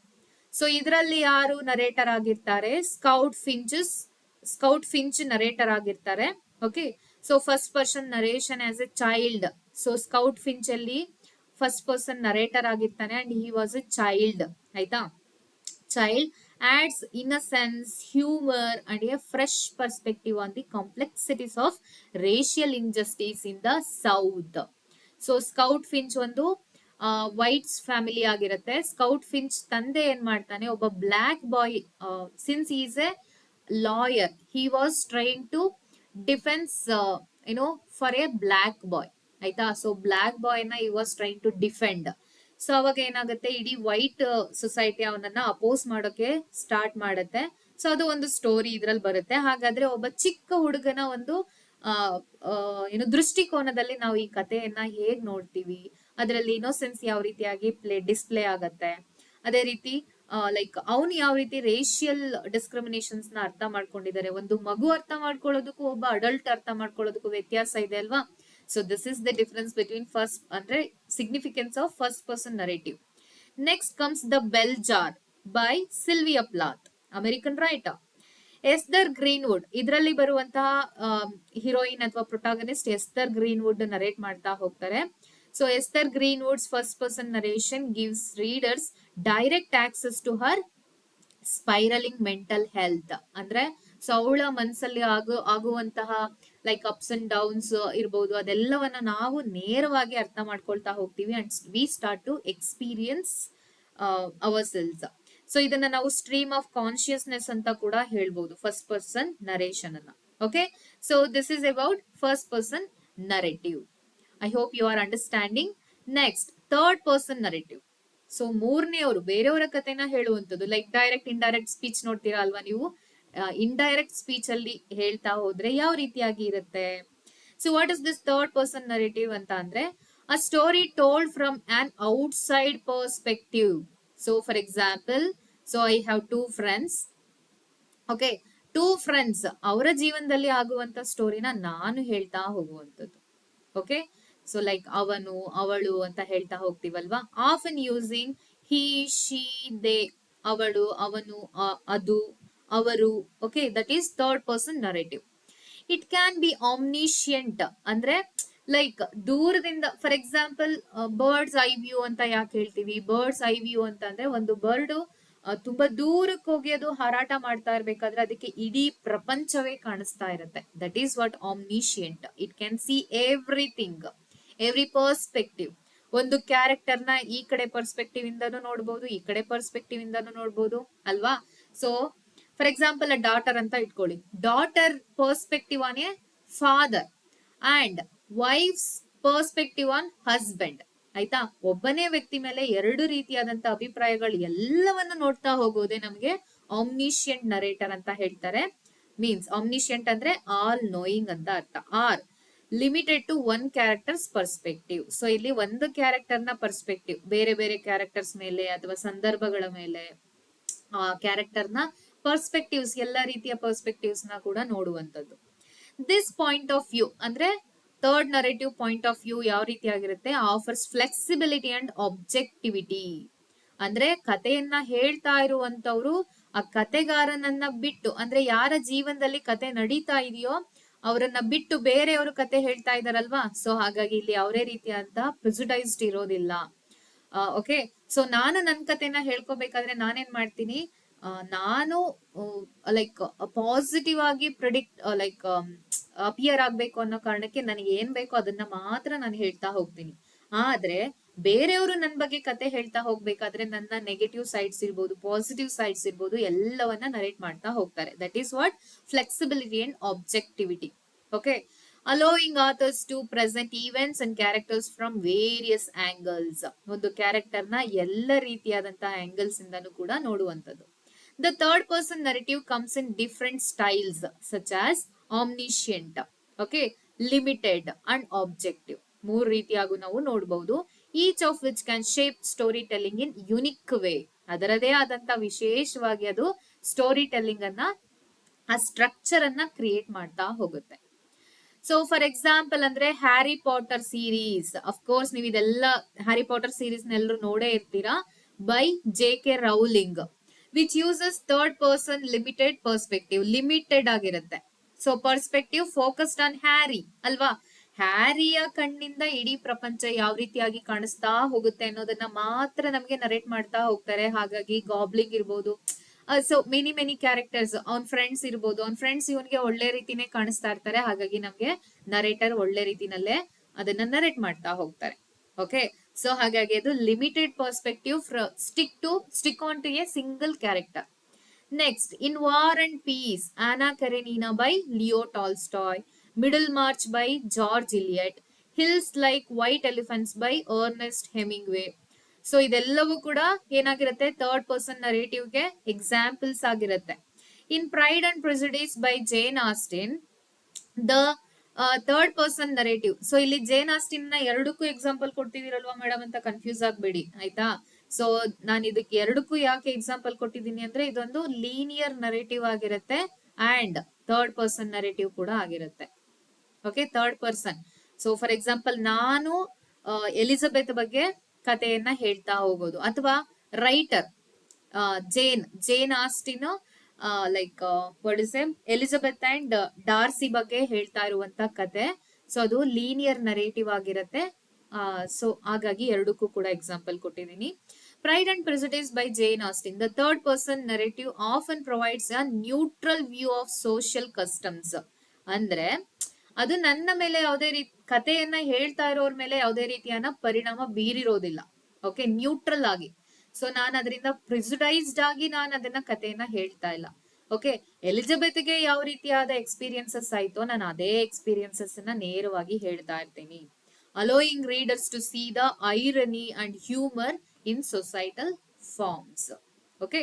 So ಇದರಲ್ಲಿ ಯಾರು ನರೇಟರ್ ಆಗಿರ್ತಾರೆ, ಸ್ಕೌಟ್ ಫಿಂಚ್ ನರೇಟರ್ ಆಗಿರ್ತಾರೆ. Okay, so first person narration as A child. So Scout Finch ಅಲ್ಲಿ first person narrator ಆಗಿರ್ತಾನೆ and he was A child, ಆಯ್ತಾ. Child adds innocence, humor, and a fresh perspective on the complexities of racial injustice in the South. So Scout Finch ಒಂದು whites family ಆಗಿರುತ್ತೆ. Scout Finch ತಂದೆ ಏನ್ ಮಾಡ್ತಾನೆ, ಒಬ್ಬ black boy, since is a lawyer, he was trying to defense for a black boy, ಆಯ್ತಾ. So black boy ನ he was trying to defend. So ಅವಾಗ ಏನಾಗುತ್ತೆ, ಇಡೀ ವೈಟ್ ಸೊಸೈಟಿ ಅವನನ್ನ ಅಪೋಸ್ ಮಾಡೋಕೆ ಸ್ಟಾರ್ಟ್ ಮಾಡುತ್ತೆ. ಸೊ ಅದು ಒಂದು ಸ್ಟೋರಿ ಇದ್ರಲ್ಲಿ ಬರುತ್ತೆ. ಹಾಗಾದ್ರೆ ಒಬ್ಬ ಚಿಕ್ಕ ಹುಡುಗನ ಒಂದು ದೃಷ್ಟಿಕೋನದಲ್ಲಿ ನಾವು ಈ ಕಥೆಯನ್ನ ಹೇಗ್ ನೋಡ್ತೀವಿ, ಅದರಲ್ಲಿ ಇನ್ನೋಸೆನ್ಸ್ ಯಾವ ರೀತಿಯಾಗಿ ಡಿಸ್ಪ್ಲೇ ಆಗತ್ತೆ, ಅದೇ ರೀತಿ ಲೈಕ್ ಅವನು ಯಾವ ರೀತಿ ರೇಷಿಯಲ್ ಡಿಸ್ಕ್ರಿಮಿನೇಷನ್ಸ್ ನ ಅರ್ಥ ಮಾಡ್ಕೊಂಡಿದ್ದಾರೆ. ಒಂದು ಮಗು ಅರ್ಥ ಮಾಡ್ಕೊಳ್ಳೋದಕ್ಕೂ ಒಬ್ಬ ಅಡಲ್ಟ್ ಅರ್ಥ ಮಾಡ್ಕೊಳ್ಳೋದಕ್ಕೂ ವ್ಯತ್ಯಾಸ ಇದೆ ಅಲ್ವಾ. So this is the difference between first ಅಂದ್ರೆ significance of first person narrative. Next comes the Bell Jar by Sylvia Plath, American writer. Esther Greenwood, ಇದರಲ್ಲಿ ಬರುವಂತಹ ಹೀರೋಯಿನ್ ಅಥವಾ ಪ್ರೊಟಾಗನಿಸ್ಟ್ ಎಸ್ತರ್ ಗ್ರೀನ್ವುಡ್ ನರೇಟ್ ಮಾಡ್ತಾ ಹೋಗ್ತಾರೆ. So Esther Greenwood's first person narration gives readers direct access to her spiraling mental health. ಅಂದ್ರೆ so ಅವಳ ಮನಸ್ಸಲ್ಲಿ ಆಗುವಂತಹ like ups and downs ಇರ್ಬೋದು, ಅದೆಲ್ಲವನ್ನ ನಾವು ನೇರವಾಗಿ ಅರ್ಥ ಮಾಡ್ಕೊಳ್ತಾ ಹೋಗ್ತೀವಿ and we start to experience ourselves. So ಇದನ್ನ ನಾವು ಸ್ಟ್ರೀಮ್ ಆಫ್ ಕಾನ್ಶಿಯಸ್ನೆಸ್ ಅಂತ ಕೂಡ ಹೇಳ್ಬೋದು, ಫಸ್ಟ್ ಪರ್ಸನ್ ನರೇಷನ್ ಅನ್ನ. Okay, so this is about first person narrative. I hope you are understanding. Next, third person narrative. So ಮೂರನೆಯವರು ಬೇರೆಯವರ ಕಥೆನ ಹೇಳುವಂಥದ್ದು, ಲೈಕ್ ಡೈರೆಕ್ಟ್ ಇಂಡೈರೆಕ್ಟ್ ಸ್ಪೀಚ್ ನೋಡ್ತೀರಾ ಅಲ್ವಾ ನೀವು. ಇಂಡೈರೆಕ್ಟ್ ಸ್ಪೀಚ್ ಅಲ್ಲಿ ಹೇಳ್ತಾ ಹೋದ್ರೆ ಯಾವ ರೀತಿಯಾಗಿ ಇರುತ್ತೆ. So what is this third person narrative ಅಂತ ಅಂದ್ರೆ ಅ story told from on outside perspective. So for example, so I have two friends. Okay, two friends ಅವರ ಜೀವನದಲ್ಲಿ ಆಗುವಂತ ಸ್ಟೋರಿನ ನಾನು ಹೇಳ್ತಾ ಹೋಗುವಂಥದ್ದು. ಓಕೆ, ಸೊ ಲೈಕ್ ಅವನು ಅವಳು ಅಂತ ಹೇಳ್ತಾ ಹೋಗ್ತೀವಲ್ವಾ, often using he she they, ಅವಳು ಅವನು ಅದು ಅವರು. Okay, that is third person narrative. It can be omniscient, ಅಂದ್ರೆ ಲೈಕ್ ದೂರದಿಂದ, for example bird's eye view ಅಂತ ಯಾಕೆ ಹೇಳ್ತೀವಿ? ಬರ್ಡ್ಸ್ ಐ ವ್ಯೂ ಅಂತ ಅಂದ್ರೆ ಒಂದು ಬರ್ಡ್ ತುಂಬಾ ದೂರಕ್ಕೆ ಹೋಗಿ ಅದು ಹಾರಾಟ ಮಾಡ್ತಾ ಇರ್ಬೇಕಾದ್ರೆ ಅದಕ್ಕೆ ಇಡೀ ಪ್ರಪಂಚವೇ ಕಾಣಿಸ್ತಾ ಇರುತ್ತೆ. That is what omniscient. It can see everything, every perspective. ಒಂದು ಕ್ಯಾರೆಕ್ಟರ್ ನ ಈ ಕಡೆ ಪರ್ಸ್ಪೆಕ್ಟಿವ್ ಇಂದಾನು ನೋಡ್ಬೋದು, ಈ ಕಡೆ ಪರ್ಸ್ಪೆಕ್ಟಿವ್ ಇಂದಾನು ನೋಡ್ಬೋದು ಅಲ್ವಾ? ಸೊ ಫಾರ್ ಎಕ್ಸಾಂಪಲ್ ಡಾಟರ್ ಅಂತ ಇಟ್ಕೊಳ್ಳಿ, daughter perspective on A father and wives perspective on husband. ಆಯ್ತಾ? ಒಬ್ಬನೇ ವ್ಯಕ್ತಿ ಮೇಲೆ ಎರಡು ರೀತಿಯಾದಂತ ಅಭಿಪ್ರಾಯಗಳು ಎಲ್ಲವನ್ನು ನೋಡ್ತಾ ಹೋಗೋದೇ ನಮ್ಗೆ ಆಮ್ನಿಷಿಯಂಟ್ ನರೇಟರ್ ಅಂತ ಹೇಳ್ತಾರೆ. ಮೀನ್ಸ್ ಆಮ್ನಿಷಿಯಂಟ್ ಅಂದ್ರೆ ಆಲ್ ನೋಯಿಂಗ್ ಅಂತ ಅರ್ಥ. Or limited to one character's perspective. So ಇಲ್ಲಿ ಒಂದು ಕ್ಯಾರೆಕ್ಟರ್ ನ ಪರ್ಸ್ಪೆಕ್ಟಿವ್ ಬೇರೆ ಬೇರೆ ಕ್ಯಾರೆಕ್ಟರ್ಸ್ ಮೇಲೆ ಅಥವಾ ಸಂದರ್ಭಗಳ ಮೇಲೆ ಆ ಕ್ಯಾರೆಕ್ಟರ್ ನ ಪರ್ಸ್ಪೆಕ್ಟಿವ್ಸ್, ಎಲ್ಲ ರೀತಿಯ ಪರ್ಸ್ಪೆಕ್ಟಿವ್ಸ್ ನ ಕೂಡ ನೋಡುವಂತದ್ದು. ದಿಸ್ ಪಾಯಿಂಟ್ ಆಫ್ ವ್ಯೂ ಅಂದ್ರೆ third narrative point of view ಯಾವ ರೀತಿ ಆಗಿರುತ್ತೆ? Offers flexibility and objectivity. ಅಂದ್ರೆ ಕಥೆಯನ್ನ ಹೇಳ್ತಾ ಇರುವಂತವ್ರು ಆ ಕತೆಗಾರನನ್ನ ಬಿಟ್ಟು, ಅಂದ್ರೆ ಯಾರ ಜೀವನದಲ್ಲಿ ಕತೆ ನಡೀತಾ ಇದೆಯೋ ಅವರನ್ನ ಬಿಟ್ಟು ಬೇರೆಯವರು ಕತೆ ಹೇಳ್ತಾ ಇದಾರಲ್ವಾ, ಸೊ ಹಾಗಾಗಿ ಇಲ್ಲಿ ಯಾವುದೇ ರೀತಿಯಾದ ಪ್ರಿಜುಡೈಸ್ಡ್ ಇರೋದಿಲ್ಲ. ಓಕೆ, ಸೊ ನಾನು ನನ್ನ ಕತೆನ ಹೇಳ್ಕೊಬೇಕಾದ್ರೆ ನಾನೇನ್ ಮಾಡ್ತೀನಿ, ನಾನು ಲೈಕ್ ಪಾಸಿಟಿವ್ ಆಗಿ ಪ್ರಿಡಿಕ್ಟ್ ಲೈಕ್ ಅಪಿಯರ್ ಆಗ್ಬೇಕು ಅನ್ನೋ ಕಾರಣಕ್ಕೆ ನನಗೆ ಏನ್ ಬೇಕೋ ಅದನ್ನ ಮಾತ್ರ ನಾನು ಹೇಳ್ತಾ ಹೋಗ್ತೀನಿ. ಆದ್ರೆ ಬೇರೆಯವರು ನನ್ನ ಬಗ್ಗೆ ಕತೆ ಹೇಳ್ತಾ ಹೋಗ್ಬೇಕಾದ್ರೆ ನನ್ನ ನೆಗೆಟಿವ್ ಸೈಡ್ಸ್ ಇರ್ಬೋದು, ಪಾಸಿಟಿವ್ ಸೈಡ್ಸ್ ಇರ್ಬೋದು, ಎಲ್ಲವನ್ನ ನರೇಟ್ ಮಾಡ್ತಾ ಹೋಗ್ತಾರೆ. That is what flexibility and objectivity. Okay, allowing authors to present events and characters from various angles. ಒಂದು ಕ್ಯಾರೆಕ್ಟರ್ ನ ಎಲ್ಲ ರೀತಿಯಾದಂತಹ ಆಂಗಲ್ಸ್ ಇಂದನೂ ಕೂಡ ನೋಡುವಂತದ್ದು. The third person narrative comes in different styles such as omniscient, okay, limited and objective. ಮೂರು ರೀತಿಯಾಗೂ ನಾವು ನೋಡಬಹುದು. Each of which can shape storytelling in unique way. ಅದರದೇ ಆದಂತ ವಿಶೇಷವಾಗಿ ಅದು ಸ್ಟೋರಿ ಟೆಲ್ಲಿಂಗ್ ಅನ್ನ, ಆ ಸ್ಟ್ರಕ್ಚರ್ ಅನ್ನ ಕ್ರಿಯೇಟ್ ಮಾಡ್ತಾ ಹೋಗುತ್ತೆ. ಸೊ ಫಾರ್ ಎಕ್ಸಾಂಪಲ್ ಅಂದ್ರೆ ಹ್ಯಾರಿ ಪಾಟರ್ ಸೀರೀಸ್, ಅಫ್ಕೋರ್ಸ್ ನೀವು ಇದೆಲ್ಲ ಹ್ಯಾರಿ ಪಾಟರ್ ಸೀರೀಸ್ ನೆಲ್ಲರೂ ನೋಡೇ ಇರ್ತೀರಾ, by JK Rowling, which uses third person limited perspective. Limited ಆಗಿರುತ್ತೆ. So perspective focused on Harry ಅಲ್ವಾ? ಹ್ಯಾರಿಯ ಕಣ್ಣಿಂದ ಇಡೀ ಪ್ರಪಂಚ ಯಾವ ರೀತಿಯಾಗಿ ಕಾಣಿಸ್ತಾ ಹೋಗುತ್ತೆ ಅನ್ನೋದನ್ನ ಮಾತ್ರ ನಮ್ಗೆ ನರೇಟ್ ಮಾಡ್ತಾ ಹೋಗ್ತಾರೆ. ಹಾಗಾಗಿ ಗಾಬ್ಲಿಂಗ್ ಇರ್ಬೋದು, ಸೊ ಮೆನಿ ಕ್ಯಾರೆಕ್ಟರ್ಸ್, ಅವ್ನ್ ಫ್ರೆಂಡ್ಸ್ ಇರ್ಬೋದು, ಅವ್ನ್ ಫ್ರೆಂಡ್ಸ್ ಇವನ್ಗೆ ಒಳ್ಳೆ ರೀತಿನೇ ಕಾಣಿಸ್ತಾ ಇರ್ತಾರೆ. ಹಾಗಾಗಿ ನಮ್ಗೆ ನರೇಟರ್ ಒಳ್ಳೆ ರೀತಿನಲ್ಲೇ ಅದನ್ನ ನರೇಟ್ ಮಾಡ್ತಾ ಹೋಗ್ತಾರೆ. ಓಕೆ, ಸೊ ಹಾಗಾಗಿ ಅದು limited perspective, stick on to a single character. Next, in War and Peace, Anna Karenina by Leo Tolstoy, Middlemarch by George Eliot, Hills Like White Elephants by Ernest Hemingway. So ಇದೆಲ್ಲವೂ ಕೂಡ ಏನಾಗಿರುತ್ತೆ? Third person ನರೇಟಿವ್ಗೆ examples ಆಗಿರುತ್ತೆ. In Pride and Prejudice by Jane Austen, the third person narrative. So ಇಲ್ಲಿ Jane Austen ನ ಎರಡಕ್ಕೂ example ಕೊಡ್ತಿದಿರಲ್ವಾ madam ಅಂತ ಕನ್ಫ್ಯೂಸ್ ಆಗ್ಬೇಡಿ, ಆಯ್ತಾ? ಸೊ ನಾನು ಇದಕ್ಕೆ ಎರಡಕ್ಕೂ ಯಾಕೆ ಎಕ್ಸಾಂಪಲ್ ಕೊಟ್ಟಿದ್ದೀನಿ ಅಂದ್ರೆ ಇದೊಂದು ಲೀನಿಯರ್ ನರೇಟಿವ್ ಆಗಿರುತ್ತೆ ಅಂಡ್ ಥರ್ಡ್ ಪರ್ಸನ್ ನರೇಟಿವ್ ಕೂಡ ಆಗಿರುತ್ತೆ. Okay, third person. So for example ನಾನು ಎಲಿಜಬೆತ್ ಬಗ್ಗೆ ಕಥೆಯನ್ನ ಹೇಳ್ತಾ ಹೋಗೋದು, ಅಥವಾ writer Jane Austin like what is Elizabeth and Darcy ಬಗ್ಗೆ ಹೇಳ್ತಾ ಇರುವಂತ ಕತೆ. ಸೊ ಅದು ಲೀನಿಯರ್ ನರೇಟಿವ್ ಆಗಿರುತ್ತೆ. ಸೊ ಹಾಗಾಗಿ ಎರಡಕ್ಕೂ ಕೂಡ ಎಕ್ಸಾಂಪಲ್ ಕೊಟ್ಟಿದ್ದೀನಿ. Pride and Prejudice by Jane Austen, the third person narrative often provides a neutral view of social customs. ಅಂದ್ರೆ ಅದು ನನ್ನ ಮೇಲೆ ಯಾವುದೇ ರೀತಿ, ಕಥೆಯನ್ನ ಹೇಳ್ತಾ ಇರೋರ್ ಮೇಲೆ ಯಾವುದೇ ರೀತಿಯನ್ನ ಪರಿಣಾಮ ಬೀರಿರೋದಿಲ್ಲ. ಓಕೆ, ನ್ಯೂಟ್ರಲ್ ಆಗಿ. ಸೊ ನಾನು ಅದರಿಂದ ಪ್ರಿಜುಡೈಸ್ಡ್ ಆಗಿ ನಾನು ಅದನ್ನ ಕಥೆಯನ್ನ ಹೇಳ್ತಾ ಇಲ್ಲ. ಓಕೆ, ಎಲಿಜಬೆತ್ಗೆ ಯಾವ ರೀತಿಯಾದ ಎಕ್ಸ್ಪೀರಿಯನ್ಸಸ್ ಆಯ್ತೋ ನಾನು ಅದೇ ಎಕ್ಸ್ಪೀರಿಯನ್ಸಸ್ ಅನ್ನ ನೇರವಾಗಿ ಹೇಳ್ತಾ ಇರ್ತೀನಿ. Allowing readers to see the irony and humour in societal forms. Okay,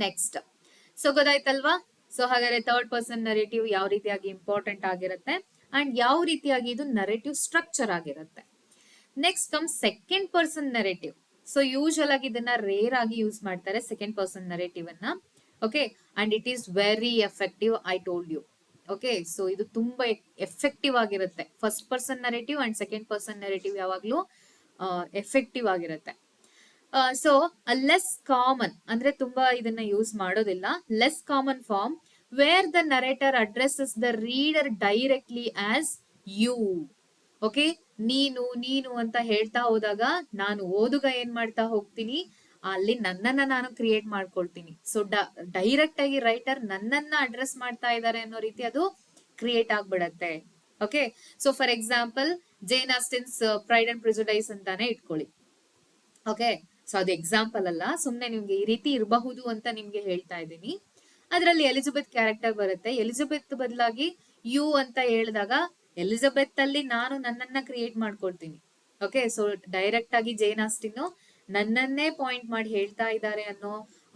next. So ಗೊತ್ತಾಯ್ತಲ್ವಾ? ಸೊ ಹಾಗಾದ್ರೆ ಥರ್ಡ್ ಪರ್ಸನ್ ನರೇಟಿವ್ ಯಾವ ರೀತಿಯಾಗಿ ಇಂಪಾರ್ಟೆಂಟ್ ಆಗಿರುತ್ತೆ ಅಂಡ್ ಯಾವ ರೀತಿಯಾಗಿ ಇದು ನರೇಟಿವ್ ಸ್ಟ್ರಕ್ಚರ್ ಆಗಿರುತ್ತೆ. Next come second person narrative. So usual ಆಗಿ ಇದನ್ನ ರೇರ್ ಆಗಿ ಯೂಸ್ ಮಾಡ್ತಾರೆ ಸೆಕೆಂಡ್ ಪರ್ಸನ್ ನರೇಟಿವ್ ಅನ್ನ. Okay, and it is very effective, I told you. Okay, so ಇದು ತುಂಬಾ ಎಫೆಕ್ಟಿವ್ ಆಗಿರುತ್ತೆ. First person narrative and second person narrative ಯಾವಾಗ್ಲೂ effective ಆಗಿರುತ್ತೆ. ಸೊ ಲೆಸ್ ಕಾಮನ್ ಅಂದ್ರೆ ತುಂಬಾ ಇದನ್ನ ಯೂಸ್ ಮಾಡೋದಿಲ್ಲ. Less common form where the narrator addresses the reader directly as you. Okay, ನೀನು ನೀನು ಅಂತ ಹೇಳ್ತಾ ಹೋದಾಗ ನಾನು ಓದುಗ ಏನ್ ಮಾಡ್ತಾ ಹೋಗ್ತೀನಿ, ಅಲ್ಲಿ ನನ್ನನ್ನ ನಾನು ಕ್ರಿಯೇಟ್ ಮಾಡ್ಕೊಳ್ತೀನಿ. ಸೊ ಡೈರೆಕ್ಟ್ ಆಗಿ ರೈಟರ್ ನನ್ನನ್ನ ಅಡ್ರೆಸ್ ಮಾಡ್ತಾ ಇದ್ದಾರೆ ಅನ್ನೋ ರೀತಿ ಅದು ಕ್ರಿಯೇಟ್ ಆಗ್ಬಿಡತ್ತೆ. Okay, so for example Jane Austen's Pride and Prejudice ಅಂತಾನೆ ಇಟ್ಕೊಳ್ಳಿ. ಓಕೆ, ಸೊ ಅದು ಎಕ್ಸಾಂಪಲ್ ಅಲ್ಲ, ಸುಮ್ನೆ ನಿಮ್ಗೆ ಈ ರೀತಿ ಇರಬಹುದು ಅಂತ ನಿಮ್ಗೆ ಹೇಳ್ತಾ ಇದ್ದೀನಿ. ಅದರಲ್ಲಿ ಎಲಿಜಬೆತ್ ಕ್ಯಾರೆಕ್ಟರ್ ಬರುತ್ತೆ. ಎಲಿಜಬೆತ್ ಬದಲಾಗಿ ಯು ಅಂತ ಹೇಳಿದಾಗ ಎಲಿಜಬೆತ್ ಅಲ್ಲಿ ನಾನು ನನ್ನನ್ನ ಕ್ರಿಯೇಟ್ ಮಾಡ್ಕೊಳ್ತೀನಿ. ಓಕೆ, ಸೊ ಡೈರೆಕ್ಟ್ ಆಗಿ ಜೇನ್ ಆಸ್ಟಿನ್ ನನ್ನನ್ನೇ ಪಾಯಿಂಟ್ ಮಾಡಿ ಹೇಳ್ತಾ ಇದ್ದಾರೆ ಅನ್ನೋ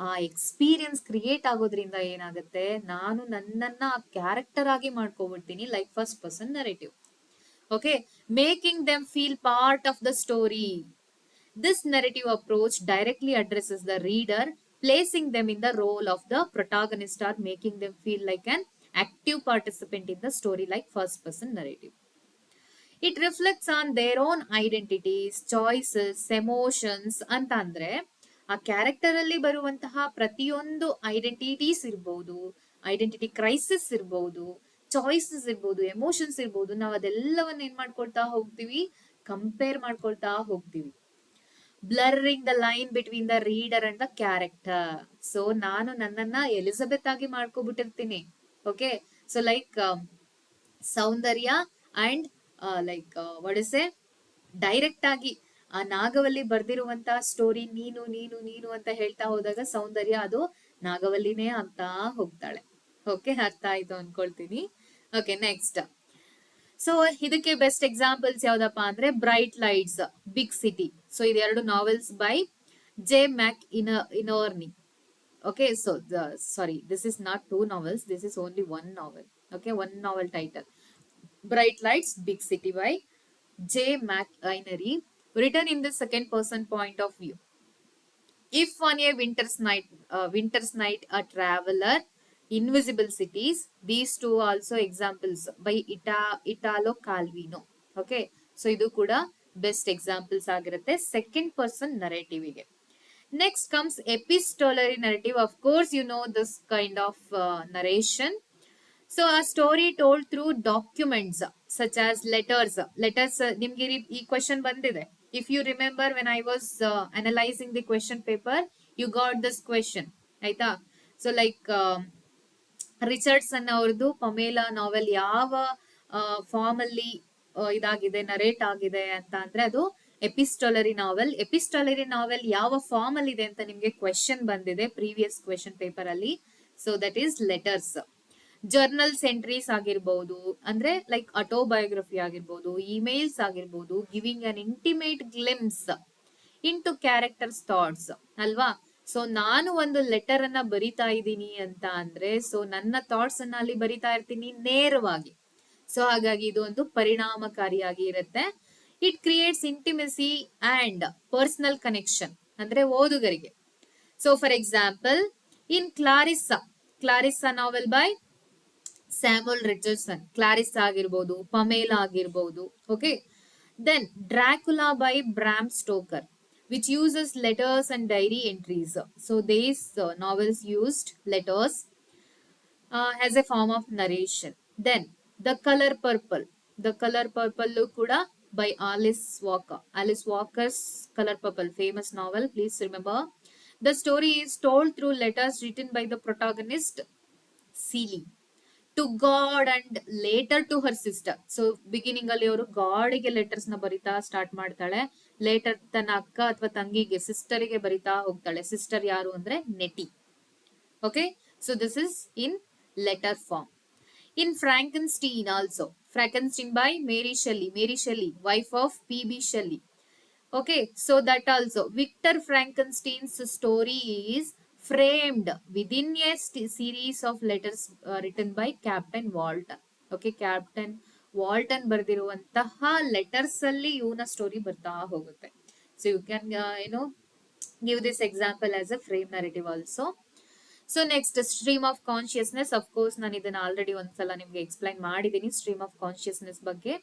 ಆ ಎಕ್ಸ್ಪೀರಿಯನ್ಸ್ ಕ್ರಿಯೇಟ್ ಆಗೋದ್ರಿಂದ ಏನಾಗುತ್ತೆ, ನಾನು ನನ್ನನ್ನ ಆ ಕ್ಯಾರೆಕ್ಟರ್ ಆಗಿ ಮಾಡ್ಕೊಬಿಡ್ತೀನಿ, like first person narrative. Okay, making them feel part of the story. This narrative approach directly addresses the reader, placing them in the role of the protagonist or making them feel like an active participant in the story, like first person narrative. It reflects on their own identities, choices, emotions ಅಂತ ಅಂದ್ರೆ ಆ character ಅಲ್ಲಿ ಬರುವಂತಹ ಪ್ರತಿಯೊಂದು identities ಇರ್ಬೋದು, identity crisis ಇರ್ಬೋದು, choices ಇರ್ಬೋದು, emotions ಇರ್ಬೋದು, ನಾವು ಅದೆಲ್ಲವನ್ನ ಏನ್ ಮಾಡ್ಕೊಳ್ತಾ ಹೋಗ್ತೀವಿ, ಕಂಪೇರ್ ಮಾಡ್ಕೊಳ್ತಾ ಹೋಗ್ತೀವಿ. Blurring the line between the reader and the character. So ನಾನು ನನ್ನನ್ನ ಎಲಿಜಬೆತ್ ಆಗಿ ಮಾಡ್ಕೊಬಿಟ್ಟಿರ್ತೀನಿ. Okay, so like Soundarya and like what is a direct ಆಗಿ ಆ ನಾಗವಲ್ಲಿ ಬರ್ದಿರುವಂತಹ ಸ್ಟೋರಿ ನೀನು ನೀನು ನೀನು ಅಂತ ಹೇಳ್ತಾ ಹೋದಾಗ ಸೌಂದರ್ಯ ಅದು ನಾಗವಲ್ಲಿನೇ ಅಂತ ಹೋಗ್ತಾಳೆ. ಓಕೆ, ಅರ್ಥ ಆಯ್ತು ಅನ್ಕೊಳ್ತೀನಿ. Okay, next. ಸೊ ಇದಕ್ಕೆ ಬೆಸ್ಟ್ ಎಕ್ಸಾಂಪಲ್ಸ್ ಯಾವ್ದಪ್ಪ ಅಂದ್ರೆ Bright Lights, Big City. So ಇದೆರಡು novels by Jay McInerney. Okay, so sorry, this is not two novels, this is only one novel. Okay, one novel title, Bright Lights Big City by Jay McInerney, written in the second person point of view. If on a winter's night a traveler, invisible cities, these two also examples by Italo Calvino. Okay, so idu kuda best examples ಆಗಿರುತ್ತೆ second person narrative ಗೆ. Next comes epistolary narrative. Of course you know this kind of narration. So a story told through documents such as letters. Letters, ನಿಮ್ಗೆ ಈ question ಬಂದಿದೆ. If you remember when I was analyzing the question paper, you got this question. ಆಯ್ತಾ? So like Richardson ಅವ್ರದ್ದು Pamela ನಾವೆಲ್ ಯಾವ form ಅಲ್ಲಿ ಇದಾಗಿದೆ, narrate ಆಗಿದೆ ಅಂತ ಅಂದ್ರೆ ಅದು ಎಪಿಸ್ಟೋಲರಿ ನಾವೆಲ್. ಎಪಿಸ್ಟೋಲರಿ ನಾವೆಲ್ ಯಾವ ಫಾರ್ಮ್ ಅಲ್ಲಿ ಇದೆ ಅಂತ ನಿಮ್ಗೆ ಕ್ವೆಶನ್ ಬಂದಿದೆ ಪ್ರೀವಿಯಸ್ ಕ್ವೆಶನ್ ಪೇಪರ್ ಅಲ್ಲಿ. So that is letters. Journals entries ಆಗಿರ್ಬೋದು, ಅಂದ್ರೆ ಲೈಕ್ ಆಟೋಬಯೋಗ್ರಫಿ ಆಗಿರ್ಬೋದು, ಇಮೇಲ್ಸ್ ಆಗಿರ್ಬೋದು, giving an intimate glimpse into characters thoughts ಅಲ್ವಾ. ಸೊ ನಾನು ಒಂದು ಲೆಟರ್ ಅನ್ನ ಬರಿತಾ ಇದ್ದೀನಿ ಅಂತ ಅಂದ್ರೆ, ಸೊ ನನ್ನ ಥಾಟ್ಸ್ ಅನ್ನ ಅಲ್ಲಿ ಬರಿತಾ ಇರ್ತೀನಿ ನೇರವಾಗಿ. ಸೊ ಹಾಗಾಗಿ ಇದು ಒಂದು ಪರಿಣಾಮಕಾರಿಯಾಗಿ ಇರುತ್ತೆ. It creates intimacy and personal connection ಅಂದ್ರೆ ಓದುಗರಿಗೆ. So for example in Clarissa novel by Samuel Richardson, Clarissa ಆಗಿರ್ಬೋದು, ಪಮೇಲಾ ಆಗಿರ್ಬೋದು. Okay, then Dracula by Bram Stoker, which uses letters and diary entries. So these novels used letters as a form of narration. Then The Color Purple. The Color Purple kuda by Alice Walker. Alice Walker's Color Purple, famous novel, please remember. The story is told through letters written by the protagonist Celie to God and later to her sister. So beginning ಅಲ್ಲಿ ಅವರು ಗಾಡ್ಗೆ letters ನ ಬರಿತಾ start ಮಾಡ್ತಾಳೆ, litre ತನ್ನ ಅಕ್ಕ ಅಥವಾ ತಂಗಿಗೆ ಸಿಸ್ಟರಿಗೆ ಬರಿತಾ ಹೋಗ್ತಾಳೆ. ಸಿಸ್ಟರ್ ಯಾರು ಅಂದ್ರೆ Nettie. Okay, so this is in letter form. In Frankenstein also, Frankenstein by Mary Shelley, wife of P B. Shelley. Okay, so that also Victor Frankenstein's story is framed within a series of letters written by Captain Walton. Okay, Captain Walton ಬರ್ದಿರುವಂತಹ letters ಅಲ್ಲಿ ಇವನ story ಬರ್ತಾ ಹೋಗುತ್ತೆ. So you can give this example as a frame narrative also. So next stream of consciousness. Of course ನಾನು ಇದನ್ನ already ಒಂದ್ಸಲ ನಿಮ್ಗೆ explain ಮಾಡಿದ್ದೀನಿ ಸ್ಟ್ರೀಮ್ ಆಫ್ ಕಾನ್ಶಿಯಸ್ನೆಸ್ ಬಗ್ಗೆ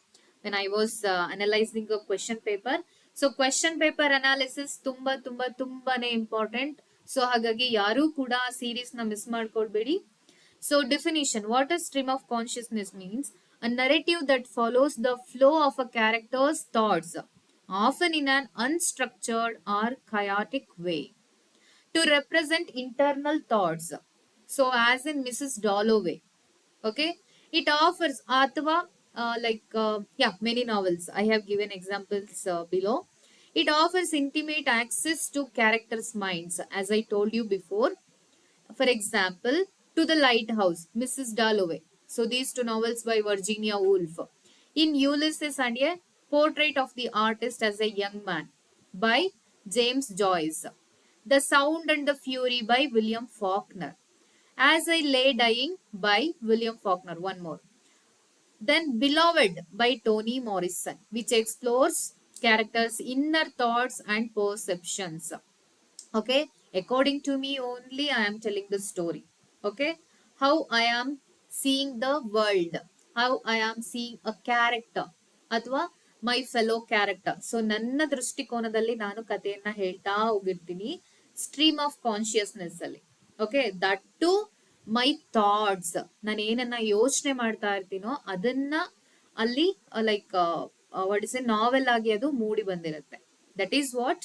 when I was analysing a question paper. So question paper analysis ತುಂಬಾ ತುಂಬಾ ತುಂಬಾನೇ important. So ಹಾಗಾಗಿ ಯಾರು ಕೂಡ ಸೀರೀಸ್ ನ miss ಮಾಡ್ಕೊಳ್ಬೇಡಿ. So definition: what a stream of consciousness means, a narrative that follows the flow of a character's thoughts, often in an unstructured or chaotic way, to represent internal thoughts. So as in Mrs. Dalloway, okay, it offers athva many novels. I have given examples below. It offers intimate access to characters' minds, as I told you before. For example, To the Lighthouse, Mrs. Dalloway. So these two novels by Virginia Woolf. In Ulysses and a Portrait of the Artist as a Young Man by James Joyce. The Sound and the Fury by William Faulkner. As I Lay Dying by William Faulkner. One more. Then Beloved by Toni Morrison, which explores characters' inner thoughts and perceptions. Okay, according to me only I am telling the story. Okay, how I am seeing the world, how I am seeing a character ಅಥವಾ ಮೈ fellow character. So ನನ್ನ ದೃಷ್ಟಿಕೋನದಲ್ಲಿ ನಾನು ಕಥೆಯನ್ನ ಹೇಳ್ತಾ ಹೋಗಿರ್ತೀನಿ stream of consciousness ಅಲ್ಲಿ. Okay, that to my thoughts, ನಾನು ಏನನ್ನ ಯೋಚನೆ ಮಾಡ್ತಾ ಇರ್ತೀನೋ ಅದನ್ನ ಅಲ್ಲಿ like what is a novel ಆಗಿ ಅದು ಮೂಡಿ ಬಂದಿರುತ್ತೆ. That is what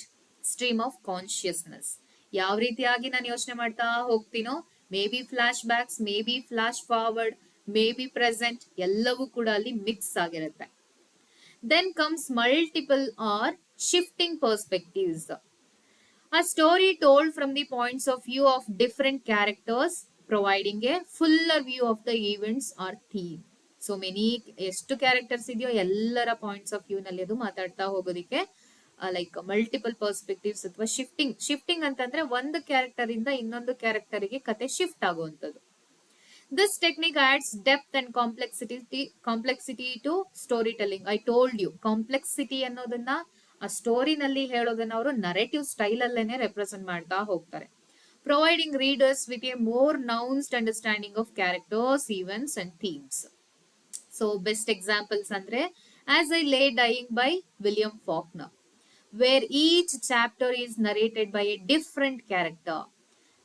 stream of consciousness. ಯಾವ ರೀತಿಯಾಗಿ ನಾನು ಯೋಚನೆ ಮಾಡ್ತಾ ಹೋಗ್ತೀನೋ, maybe flashbacks, maybe flash forward, maybe present, ಎಲ್ಲವೂ ಕೂಡ ಅಲ್ಲಿ ಮಿಕ್ಸ್ ಆಗಿರುತ್ತೆ. Then comes multiple or shifting perspectives. A story told from the points of view of different characters, providing a fuller view of the events or theme. So many ಎಷ್ಟು characters ಇದೆಯೋ ಎಲ್ಲರ points of view ನಲ್ಲಿ ಅದು ಮಾತಾಡ್ತಾ ಹೋಗೋದಿಕ್ಕೆ like multiple perspectives ಅಥವಾ shifting ಅಂತಂದ್ರೆ ಒಂದು ಕ್ಯಾರೆಕ್ಟರ್ ಇಂದ ಇನ್ನೊಂದು ಕ್ಯಾರೆಕ್ಟರ್ಗೆ ಕತೆ ಶಿಫ್ಟ್ ಆಗುವಂಥದ್ದು. This technique adds depth and complexity to storytelling. I told you, complexity ಅನ್ನೋದನ್ನ ಆ ಸ್ಟೋರಿನಲ್ಲಿ ಹೇಳೋದನ್ನ ಅವರು ನರೇಟಿವ್ ಸ್ಟೈಲ್ ಅಲ್ಲೇನೆ ರೆಪ್ರೆಸೆಂಟ್ ಮಾಡ್ತಾ ಹೋಗ್ತಾರೆ. Providing readers with a more nuanced understanding of characters, events and themes. So best examples ಅಂದ್ರೆ As I Lay Dying by William Faulkner, where each chapter is narrated by a different character.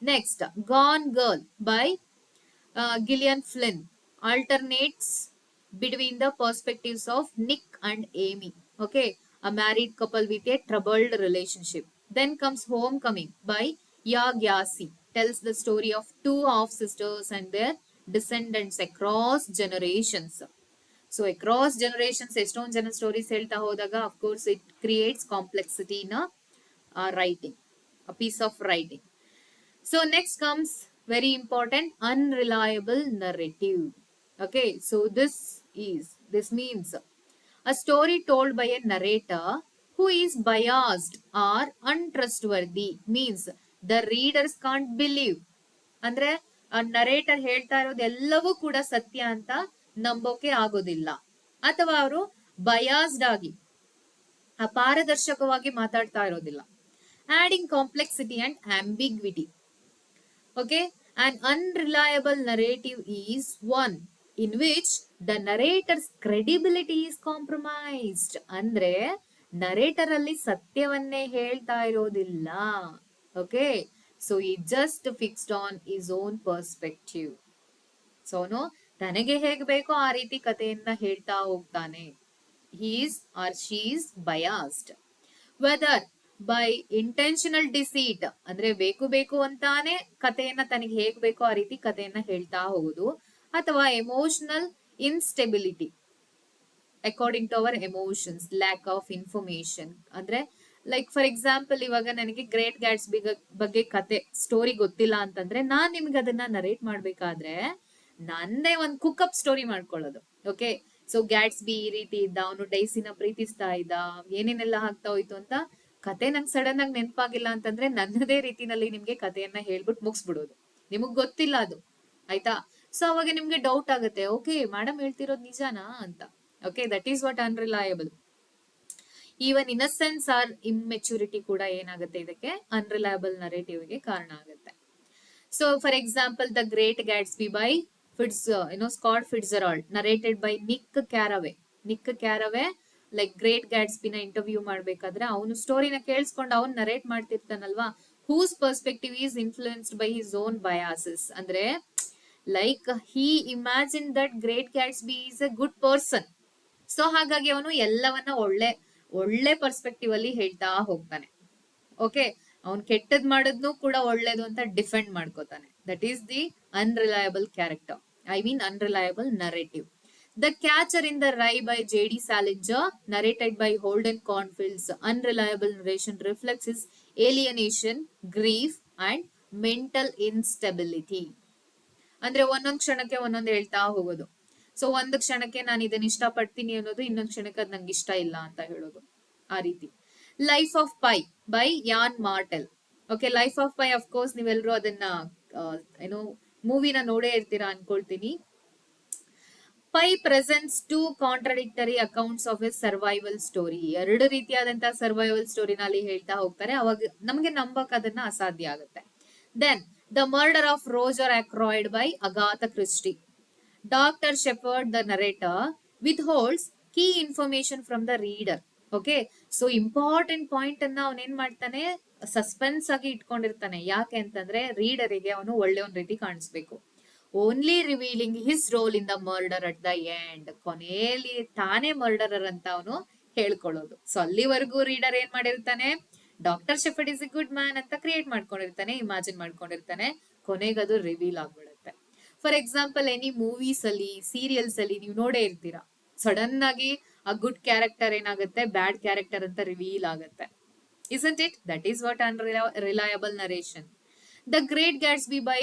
Next, Gone Girl by Gillian Flynn alternates between the perspectives of Nick and Amy. Okay, a married couple with a troubled relationship. Then comes Homecoming by Ya Gyasi, tells the story of two half sisters and their descendants across generations. So across generations ಎಷ್ಟೊಂದು ಜನ stories ಹೇಳ್ತಾ ಹೋದಾಗ of course it creates complexity in writing, a piece of writing. So next comes very important unreliable narrative. Okay, so this means a story told by a narrator who is biased or untrustworthy, means the readers can't believe. ಅಂದ್ರೆ narrator ಹೇಳ್ತಾ ಇರೋದು ಎಲ್ಲವೂ ಕೂಡ ಸತ್ಯ ಅಂತ ನಂಬೋಕೆ ಆಗೋದಿಲ್ಲ, ಅಥವಾ ಅವರು ಬಯಾಸ್ಡ್ ಆಗಿ ಅಪಾರದರ್ಶಕವಾಗಿ ಮಾತಾಡ್ತಾ ಇರೋದಿಲ್ಲ. Adding complexity and ambiguity. Okay, an unreliable narrative is one in which the narrator's credibility is compromised. ಅಂದ್ರೆ ನರೇಟರ್ ಅಲ್ಲಿ ಸತ್ಯವನ್ನೇ ಹೇಳ್ತಾ ಇರೋದಿಲ್ಲ. ಓಕೆ, ಸೊ ಈ just fixed on is own perspective. Sonu ತನಗೆ ಹೇಗೆ ಬೇಕೋ ಆ ರೀತಿ ಕಥೆಯನ್ನ ಹೇಳ್ತಾ ಹೋಗ್ತಾನೆ. He is or she is biased. Whether by intentional deceit, ಅಂದ್ರೆ ಬೇಕು ಅಂತಾನೆ ಕಥೆಯನ್ನ ತನಗೆ ಹೇಗ್ ಬೇಕೋ ಆ ರೀತಿ ಕಥೆಯನ್ನ ಹೇಳ್ತಾ ಹೋಗುದು, ಅಥವಾ emotional instability according to our emotions, lack of information. ಅಂದ್ರೆ ಲೈಕ್ ಫಾರ್ ಎಕ್ಸಾಂಪಲ್, ಇವಾಗ ನನಗೆ ಗ್ರೇಟ್ ಗ್ಯಾಟ್ಸ್ ಬಗ್ಗೆ ಕತೆ ಸ್ಟೋರಿ ಗೊತ್ತಿಲ್ಲ ಅಂತಂದ್ರೆ ನಾನ್ ನಿಮ್ಗೆ ಅದನ್ನ ನರೇಟ್ ಮಾಡ್ಬೇಕಾದ್ರೆ ನಂದೇ ಒಂದು ಕುಕ್ಅಪ್ ಸ್ಟೋರಿ ಮಾಡ್ಕೊಳ್ಳೋದು. ಓಕೆ, ಸೊ ಗ್ಯಾಟ್ಸ್ ಬಿ ಈ ರೀತಿ ಇದ್ದ, ಅವನು ಡೈಸಿನ ಪ್ರೀತಿಸ್ತಾ ಇದ್ದ, ಏನೇನೆಲ್ಲ ಆಗ್ತಾ ಹೋಯ್ತು ಅಂತ ಕತೆ ನಂಗೆ ಸಡನ್ ಆಗಿ ನೆನಪಾಗಿಲ್ಲ ಅಂತಂದ್ರೆ ನನ್ನದೇ ರೀತಿನಲ್ಲಿ ನಿಮ್ಗೆ ಕಥೆಯನ್ನ ಹೇಳ್ಬಿಟ್ಟು ಮುಗಿಸ್ಬಿಡೋದು. ನಿಮಗ್ ಗೊತ್ತಿಲ್ಲ ಅದು, ಆಯ್ತಾ? ಸೊ ಅವಾಗ ನಿಮ್ಗೆ ಡೌಟ್ ಆಗುತ್ತೆ, ಓಕೆ ಮೇಡಮ್ ಹೇಳ್ತಿರೋದು ನಿಜಾನಾ ಅಂತ. Okay, that is what unreliable. Even innocence or immaturity ಕೂಡ ಏನಾಗುತ್ತೆ ಇದಕ್ಕೆ ಅನ್ರಿಲಯಬಲ್ ನರೇಟಿವ್ಗೆ ಕಾರಣ ಆಗುತ್ತೆ. So for example, The Great Gatsby by Scott Fitzgerald, narrated by Nick Carraway like Great ಗ್ಯಾಟ್ಸ್ಬಿನ ಇಂಟರ್ವ್ಯೂ ಮಾಡ್ಬೇಕಾದ್ರೆ ಅವನು ಸ್ಟೋರಿನ ಕೇಳಿಸ್ಕೊಂಡು ಅವ್ನು ನರೇಟ್ ಮಾಡ್ತಿರ್ತಾನಲ್ವಾ, whose perspective is influenced by his own biases. ಅಂದ್ರೆ like he imagine that Great Gatsby is a good person. So ಹಾಗಾಗಿ ಅವನು ಎಲ್ಲವನ್ನ ಒಳ್ಳೆ ಒಳ್ಳೆ ಪರ್ಸ್ಪೆಕ್ಟಿವ್ ಅಲ್ಲಿ ಹೇಳ್ತಾ ಹೋಗ್ತಾನೆ. ಓಕೆ, ಅವ್ನ್ ಕೆಟ್ಟದ್ ಮಾಡೋದ್ನು ಕೂಡ ಒಳ್ಳೇದು ಅಂತ ಡಿಫೆಂಡ್ ಮಾಡ್ಕೋತಾನೆ. That is the unreliable character, I mean unreliable narrative. The Catcher in the Rye by J.D. Salinger, narrated by Holden Caulfield's unreliable narration reflects his alienation, grief, and mental instability. ಅಂದ್ರೆ ಒಂದೊಂದ್ ಕ್ಷಣಕ್ಕೆ ಒಂದೊಂದು ಹೇಳ್ತಾ ಹೋಗೋದು. So ಒಂದು ಕ್ಷಣಕ್ಕೆ ನಾನು ಇದನ್ನ ಇಷ್ಟ ಪಡ್ತೀನಿ ಅನ್ನೋದು, ಇನ್ನೊಂದ್ ಕ್ಷಣಕ್ಕೆ ಅದ್ ನಂಗೆ ಇಷ್ಟ ಇಲ್ಲ ಅಂತ ಹೇಳೋದು, ಆ ರೀತಿ. Life of Pi by Yann Martel. Okay, Life of Pi of course ನೀವೆಲ್ಲರೂ ಅದನ್ನ ಏನೋ ಮೂವಿನ ನೋಡೇ ಇರ್ತೀರಾ ಅನ್ಕೊಳ್ತೀನಿ. Pi presents two contradictory accounts of a survival story. ಎರಡು ರೀತಿಯಾದಂತಹ ಸರ್ವೈವಲ್ ಸ್ಟೋರಿನ ಅಲ್ಲಿ ಹೇಳ್ತಾ ಹೋಗ್ತಾರೆ. ಅವಾಗ ನಮಗೆ ನಂಬಕ್ ಅದನ್ನ ಅಸಾಧ್ಯ ಆಗುತ್ತೆ. Then the Murder of Roger Ackroyd by Agatha Christie. Doctor Sheppard the narrator withholds key information from the reader. Okay, so important point ಅನ್ನ ಅವನೇನ್ ಮಾಡ್ತಾನೆ, ಸಸ್ಪೆನ್ಸ್ ಆಗಿ ಇಟ್ಕೊಂಡಿರ್ತಾನೆ. ಯಾಕೆ ಅಂತಂದ್ರೆ ರೀಡರಿಗೆ ಅವನು ಒಳ್ಳೆಯವನ್ ರೀತಿ ಕಾಣಿಸ್ಬೇಕು. Only revealing his role in the murder at the end. ಕೊನೆಯಲ್ಲಿ ತಾನೇ ಮರ್ಡರರ್ ಅಂತ ಅವನು ಹೇಳ್ಕೊಳ್ಳೋದು. ಸೊ ಅಲ್ಲಿವರೆಗೂ ರೀಡರ್ ಏನ್ ಮಾಡಿರ್ತಾನೆ, doctor Sheppard is a good man ಅಂತ ಕ್ರಿಯೇಟ್ ಮಾಡ್ಕೊಂಡಿರ್ತಾನೆ, ಇಮ್ಯಾಜಿನ್ ಮಾಡ್ಕೊಂಡಿರ್ತಾನೆ. ಕೊನೆಗದು ರಿವೀಲ್ ಆಗ್ಬಿಡುತ್ತೆ. ಫಾರ್ ಎಕ್ಸಾಂಪಲ್, ಎನಿ ಮೂವೀಸ್ ಅಲ್ಲಿ, ಸೀರಿಯಲ್ಸ್ ಅಲ್ಲಿ ನೀವು ನೋಡೇ ಇರ್ತೀರಾ, ಸಡನ್ ಆಗಿ ಆ ಗುಡ್ ಕ್ಯಾರೆಕ್ಟರ್ ಏನಾಗುತ್ತೆ, ಬ್ಯಾಡ್ ಕ್ಯಾರೆಕ್ಟರ್ ಅಂತ ರಿವೀಲ್ ಆಗುತ್ತೆ. Isn't it? That is what unreliable narration. The Great Gatsby by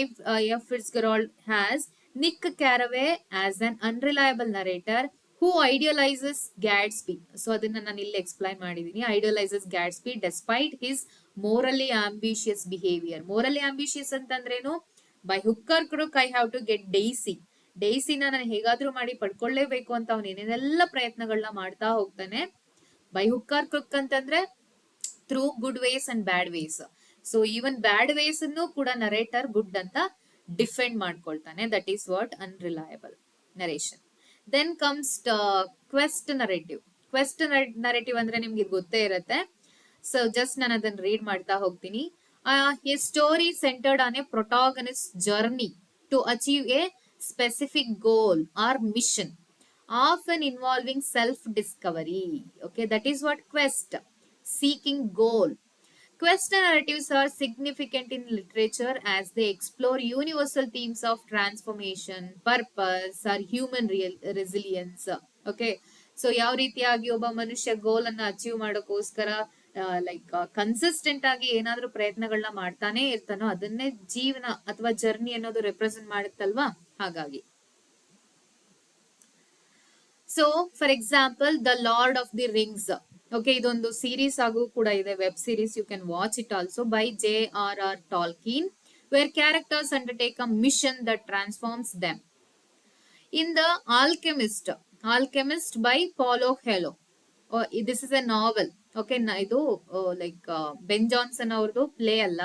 F. Fitzgerald has Nick Carraway as an unreliable narrator who idealizes Gatsby. So ಅದನ್ನ ನಾನು ಇಲ್ಲಿ ಎಕ್ಸ್ಪ್ಲೈನ್ ಮಾಡಿದೀನಿ. Idealizes Gatsby despite his morally ambitious behavior. Morally ambitious ಅಂತಂದ್ರೇನು? By hook or crook I have to get Daisy. ಡೈಸಿನ ನಾನು ಹೇಗಾದ್ರೂ ಮಾಡಿ ಪಡ್ಕೊಳ್ಳೇಬೇಕು ಅಂತ ಅವನು ಏನೇನೆಲ್ಲ ಪ್ರಯತ್ನಗಳನ್ನ ಮಾಡ್ತಾ ಹೋಗ್ತಾನೆ. ಬೈ ಹುಕ್ ಆರ್ ಕ್ರುಕ್ ಅಂತಂದ್ರೆ through good ways and bad ways. So even bad ways ಅನ್ನು ಕೂಡ ನರೇಟರ್ ಗುಡ್ ಅಂತ ಡಿಫೆಂಡ್ ಮಾಡ್ಕೊಳ್ತಾನೆ. That is what unreliable narration. Then comes quest narrative. Quest narrative ಅಂದ್ರೆ ನಿಮ್ಗೆ ಇದು ಗೊತ್ತೇ ಇರುತ್ತೆ. ಸೊ ಜಸ್ಟ್ ನಾನು ಅದನ್ನ ರೀಡ್ ಮಾಡ್ತಾ ಹೋಗ್ತೀನಿ. A story centred on a protagonist journey to achieve a specific goal or mission, often involving self-discovery. Okay, that is what quest, seeking goal. Quest narratives are significant in literature as they explore universal themes of transformation, purpose, or human resilience. Okay, so ಯಾವ ರೀತಿಯಾಗಿ ಒಬ್ಬ ಮನುಷ್ಯ ಗೋಲ್ ಅನ್ನ achieve ಮಾಡೋಕ್ಕೋಸ್ಕರ like consistent ಆಗಿ ಏನಾದ್ರೂ ಪ್ರಯತ್ನಗಳನ್ನ ಮಾಡ್ತಾನೆ ಇರ್ತಾನೋ ಅದನ್ನೇ ಜೀವನ ಅಥವಾ ಜರ್ನಿ ಅನ್ನೋದು ರೆಪ್ರೆಸೆಂಟ್ ಮಾಡುತ್ತಲ್ವಾ, ಹಾಗಾಗಿ. So for example, the Lord of the Rings. Okay, ಇದೊಂದು ಸೀರೀಸ್ ಆಗೂ ಕೂಡ ಇದೆ, web series. You can watch it also by J.R.R. Tolkien, where characters undertake a mission that transforms them. In The Alchemist by Paulo Coelho. This is a novel. Okay, ಇದು like Ben Jonson ಅವ್ರದ್ದು play ಅಲ್ಲ,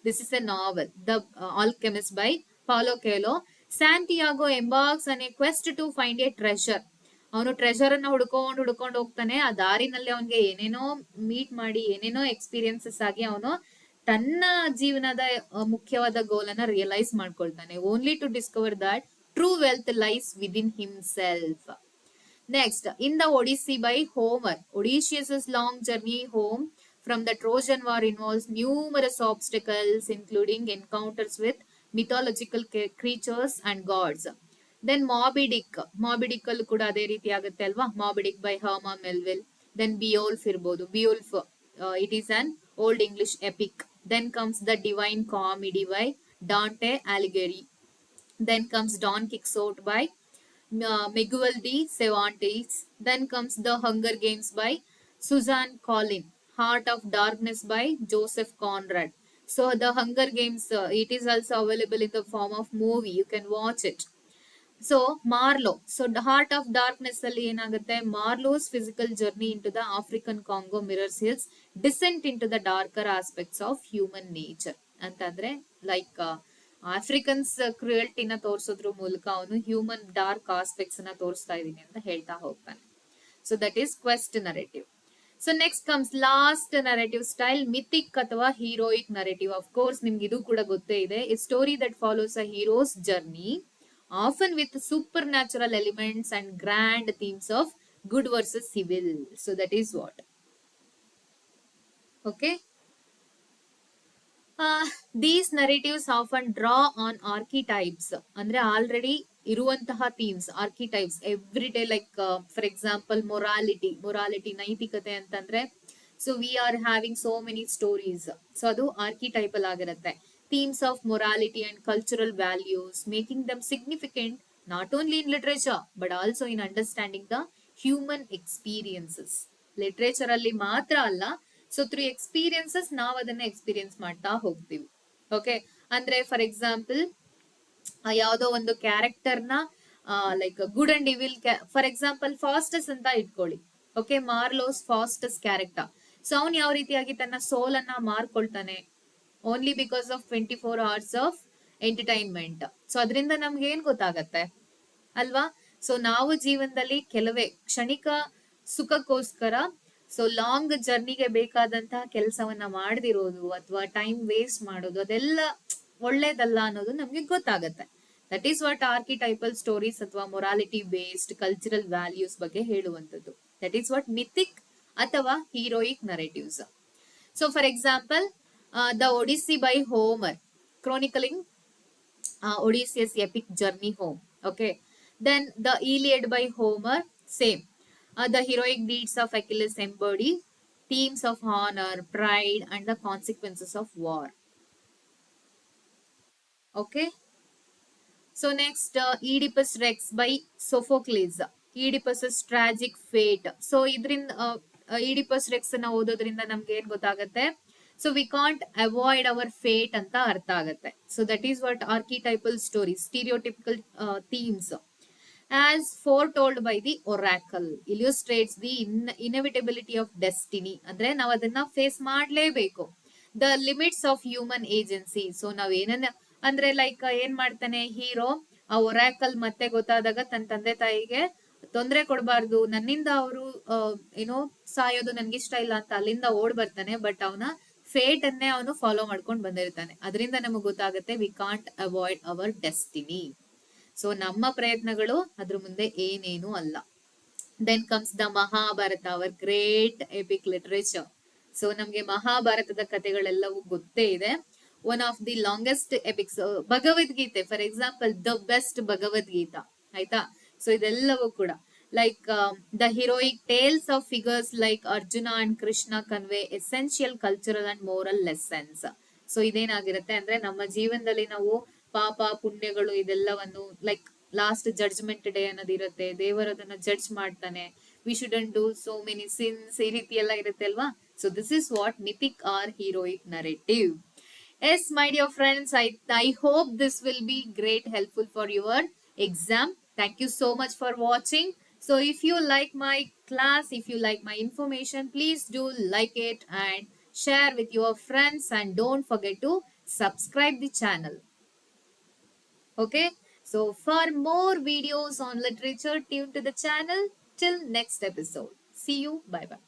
this is a novel. The Alchemist by Paulo Coelho. Santiago embarks on a quest to find a treasure. ಅವನು treasure ಅನ್ನ ಹುಡ್ಕೊಂಡು ಹೋಗ್ತಾನೆ. ಆ ದಾರಿನಲ್ಲಿ ಅವನಿಗೆ ಏನೇನೋ ಮೀಟ್ ಮಾಡಿ, ಏನೇನೋ ಎಕ್ಸ್ಪೀರಿಯನ್ಸಸ್ ಆಗಿ ಅವನು ತನ್ನ ಜೀವನದ ಮುಖ್ಯವಾದ ಗೋಲ್ ಅನ್ನ ರಿಯಲೈಸ್ ಮಾಡ್ಕೊಳ್ತಾನೆ. Only to discover that true wealth lies within himself. Next, in the Odyssey by Homer, Odysseus' long journey home from the Trojan War involves numerous obstacles, including encounters with mythological creatures and gods. Then Moby Dick. Moby Dick allu kuda ade ರೀತಿ ಆಗುತ್ತೆ ಅಲ್ವಾ? Moby Dick by Herman Melville. Then Beowulf ಇರ್ಬೋದು. Beowulf, it is an old English epic. Then comes the Divine Comedy by Dante Alighieri. Then comes Don Quixote by Miguel de Cervantes. Then comes The Hunger Games by Susan Collin. Heart of Darkness by Joseph Conrad. So The Hunger Games, it is also available in the form of movie. You can watch it. So Marlowe. So The Heart of Darkness ಅಲ್ಲಿ ಏನಾಗುತ್ತೆ, Marlowe's physical journey into the African Congo mirrors his descent into the darker aspects of human nature. ಅಂತಂದ್ರೆ like Africans ಕ್ರುಯಲ್ಟಿನ ತೋರಿಸೋದ್ರ ಮೂಲಕ ಅವನು human dark aspects ನ ತೋರಿಸ್ತಾ ಇದೀನಿ ಅಂತ ಹೇಳ್ತಾ ಹೋಗ್ತಾನೆ. So that is quest narrative. So next comes last narrative style, mythic ಅಥವಾ ಹೀರೋಯಿಕ್ ನರೇಟಿವ್. ಆಫ್ ಕೋರ್ಸ್ ನಿಮ್ಗೆ ಇದು ಕೂಡ ಗೊತ್ತೇ ಇದೆ. A story that follows a hero's journey, often with supernatural elements and grand themes of good versus evil. So that is what. Okay, these narratives often draw on archetypes, ಅಂದ್ರೆ already ಇರುವಂತಹ themes, archetypes every day. Like for example morality ನೈತಿಕತೆ ಅಂತಂದ್ರೆ, so we are having so many stories. So ಅದು ಆರ್ಕಿಟೈಪಲ್ ಆಗಿರುತ್ತೆ. Themes of morality and cultural values, making dum significant not only in literature but also in understanding the human experiences. Literature ಅಲ್ಲಿ ಮಾತ್ರ ಅಲ್ಲ, so through experiences ನಾವು ಅದನ್ನ experience ಮಾಡ್ತಾ ಹೋಗ್ತೀವಿ. Okay, ಅಂದ್ರೆ ಫಾರ್ ಎಕ್ಸಾಂಪಲ್ ಯಾವ್ದೋ ಒಂದು ಕ್ಯಾರೆಕ್ಟರ್ ನ like good and evil, for example Faustus ಅಂತ ಇಟ್ಕೊಳ್ಳಿ. Okay, Marlowe's Faustus character. So ಅವ್ನು ಯಾವ ರೀತಿಯಾಗಿ ತನ್ನ ಸೋಲನ್ನ ಮಾರ್ಕೊಳ್ತಾನೆ, only because of 24 hours of entertainment. So ಅದರಿಂದ ನಮ್ಗೆ ಏನ್ ಗೊತ್ತಾಗತ್ತೆ ಅಲ್ವಾ? ಸೊ ನಾವು ಜೀವನದಲ್ಲಿ ಕೆಲವೇ ಕ್ಷಣಿಕ ಸುಖಕ್ಕೋಸ್ಕರ ಸೊ ಲಾಂಗ್ ಜರ್ನಿಗೆ ಬೇಕಾದಂತಹ ಕೆಲಸವನ್ನ ಮಾಡದಿರೋದು ಅಥವಾ ಟೈಮ್ ವೇಸ್ಟ್ ಮಾಡೋದು, ಅದೆಲ್ಲ ಒಳ್ಳೇದಲ್ಲ ಅನ್ನೋದು ನಮ್ಗೆ ಗೊತ್ತಾಗತ್ತೆ. That is what archetypal stories ಅಥವಾ ಮೊರಾಲಿಟಿ ಬೇಸ್ಡ್ ಕಲ್ಚರಲ್ ವ್ಯಾಲ್ಯೂಸ್ ಬಗ್ಗೆ ಹೇಳುವಂಥದ್ದು. ದಟ್ ಈಸ್ ವಾಟ್ ಮಿಥಿಕ್ ಅಥವಾ heroic narratives. So for example the Odyssey by Homer, chronicling Odysseus' epic journey home. Okay, then the Iliad by Homer, same. The heroic deeds of Achilles embody themes of honor, pride, and the consequences of war. Okay. So next, Oedipus Rex by Sophocles. Oedipus's tragic fate. So idrin Oedipus Rex na ಓದೋದ್ರಿಂದ ನಮ್ಗೆ ಏನ್ ಗೊತ್ತಾಗತ್ತೆ? So we can't avoid our fate ಅಂತ ಅರ್ಥ ಆಗತ್ತೆ. So that is what archetypal stories, stereotypical themes, as foretold by the oracle, illustrates the inevitability of destiny. ಅಂದ್ರೆ ನಾವ್ ಅದನ್ನ ಫೇಸ್ ಮಾಡ್ಲೇಬೇಕು. The limits of human agency. So ನಾವ್ ಏನನ್ನ ಅಂದ್ರೆ ಲೈಕ್ ಏನ್ ಮಾಡ್ತಾನೆ ಹೀರೋ, ಆ ಒರಾಕಲ್ ಮತ್ತೆ ಗೊತ್ತಾದಾಗ ತನ್ನ ತಂದೆ ತಾಯಿಗೆ ತೊಂದರೆ ಕೊಡಬಾರ್ದು, ನನ್ನಿಂದ ಅವರು ಏನೋ ಸಾಯೋದು ನನ್ಗಿಷ್ಟ ಇಲ್ಲ ಅಂತ ಅಲ್ಲಿಂದ ಓಡ್ ಬರ್ತಾನೆ. ಬಟ್ ಅವನ ಫೇಟ್ ಅನ್ನೇ ಅವನು ಫಾಲೋ ಮಾಡ್ಕೊಂಡು ಬಂದಿರ್ತಾನೆ. ಅದರಿಂದ ನಮಗ್ ಗೊತ್ತಾಗುತ್ತೆ we can't avoid our destiny. So ನಮ್ಮ ಪ್ರಯತ್ನಗಳು ಅದ್ರ ಮುಂದೆ ಏನೇನು ಅಲ್ಲ. Then comes the Mahabharata, our great epic literature. So ನಮ್ಗೆ ಮಹಾಭಾರತದ ಕಥೆಗಳೆಲ್ಲವೂ ಗೊತ್ತೇ ಇದೆ. One of the longest epics. Bhagavad Gita for example, the best Bhagavad Gita, ಆಯ್ತಾ? ಸೊ ಇದೆಲ್ಲವೂ ಕೂಡ like the heroic tales of figures like Arjuna and Krishna convey essential cultural and moral lessons. So ಇದೇನಾಗಿರುತ್ತೆ ಅಂದ್ರೆ ನಮ್ಮ ಜೀವನದಲ್ಲಿ ನಾವು ಪಾಪ ಪುಣ್ಯಗಳು ಇದೆಲ್ಲವನ್ನು ಲೈಕ್ ಲಾಸ್ಟ್ ಜಡ್ಜ್ಮೆಂಟ್ ಡೇ ಅನ್ನೋದಿರುತ್ತೆ, ದೇವರು ಅದನ್ನ ಜಡ್ಜ್ ಮಾಡ್ತಾನೆ. We shouldn't do so many sins, ಈ ರೀತಿ ಎಲ್ಲ ಇರುತ್ತೆ ಅಲ್ವಾ? So this is what mythic or heroic narrative. Yes, my dear friends, I hope this will be great helpful for your exam. Thank you so much for watching. So if you like my class, if you like my information, please do like it and share with your friends, and don't forget to subscribe the channel. Okay, so for more videos on literature, tune to the channel. Till next episode. See you. Bye bye.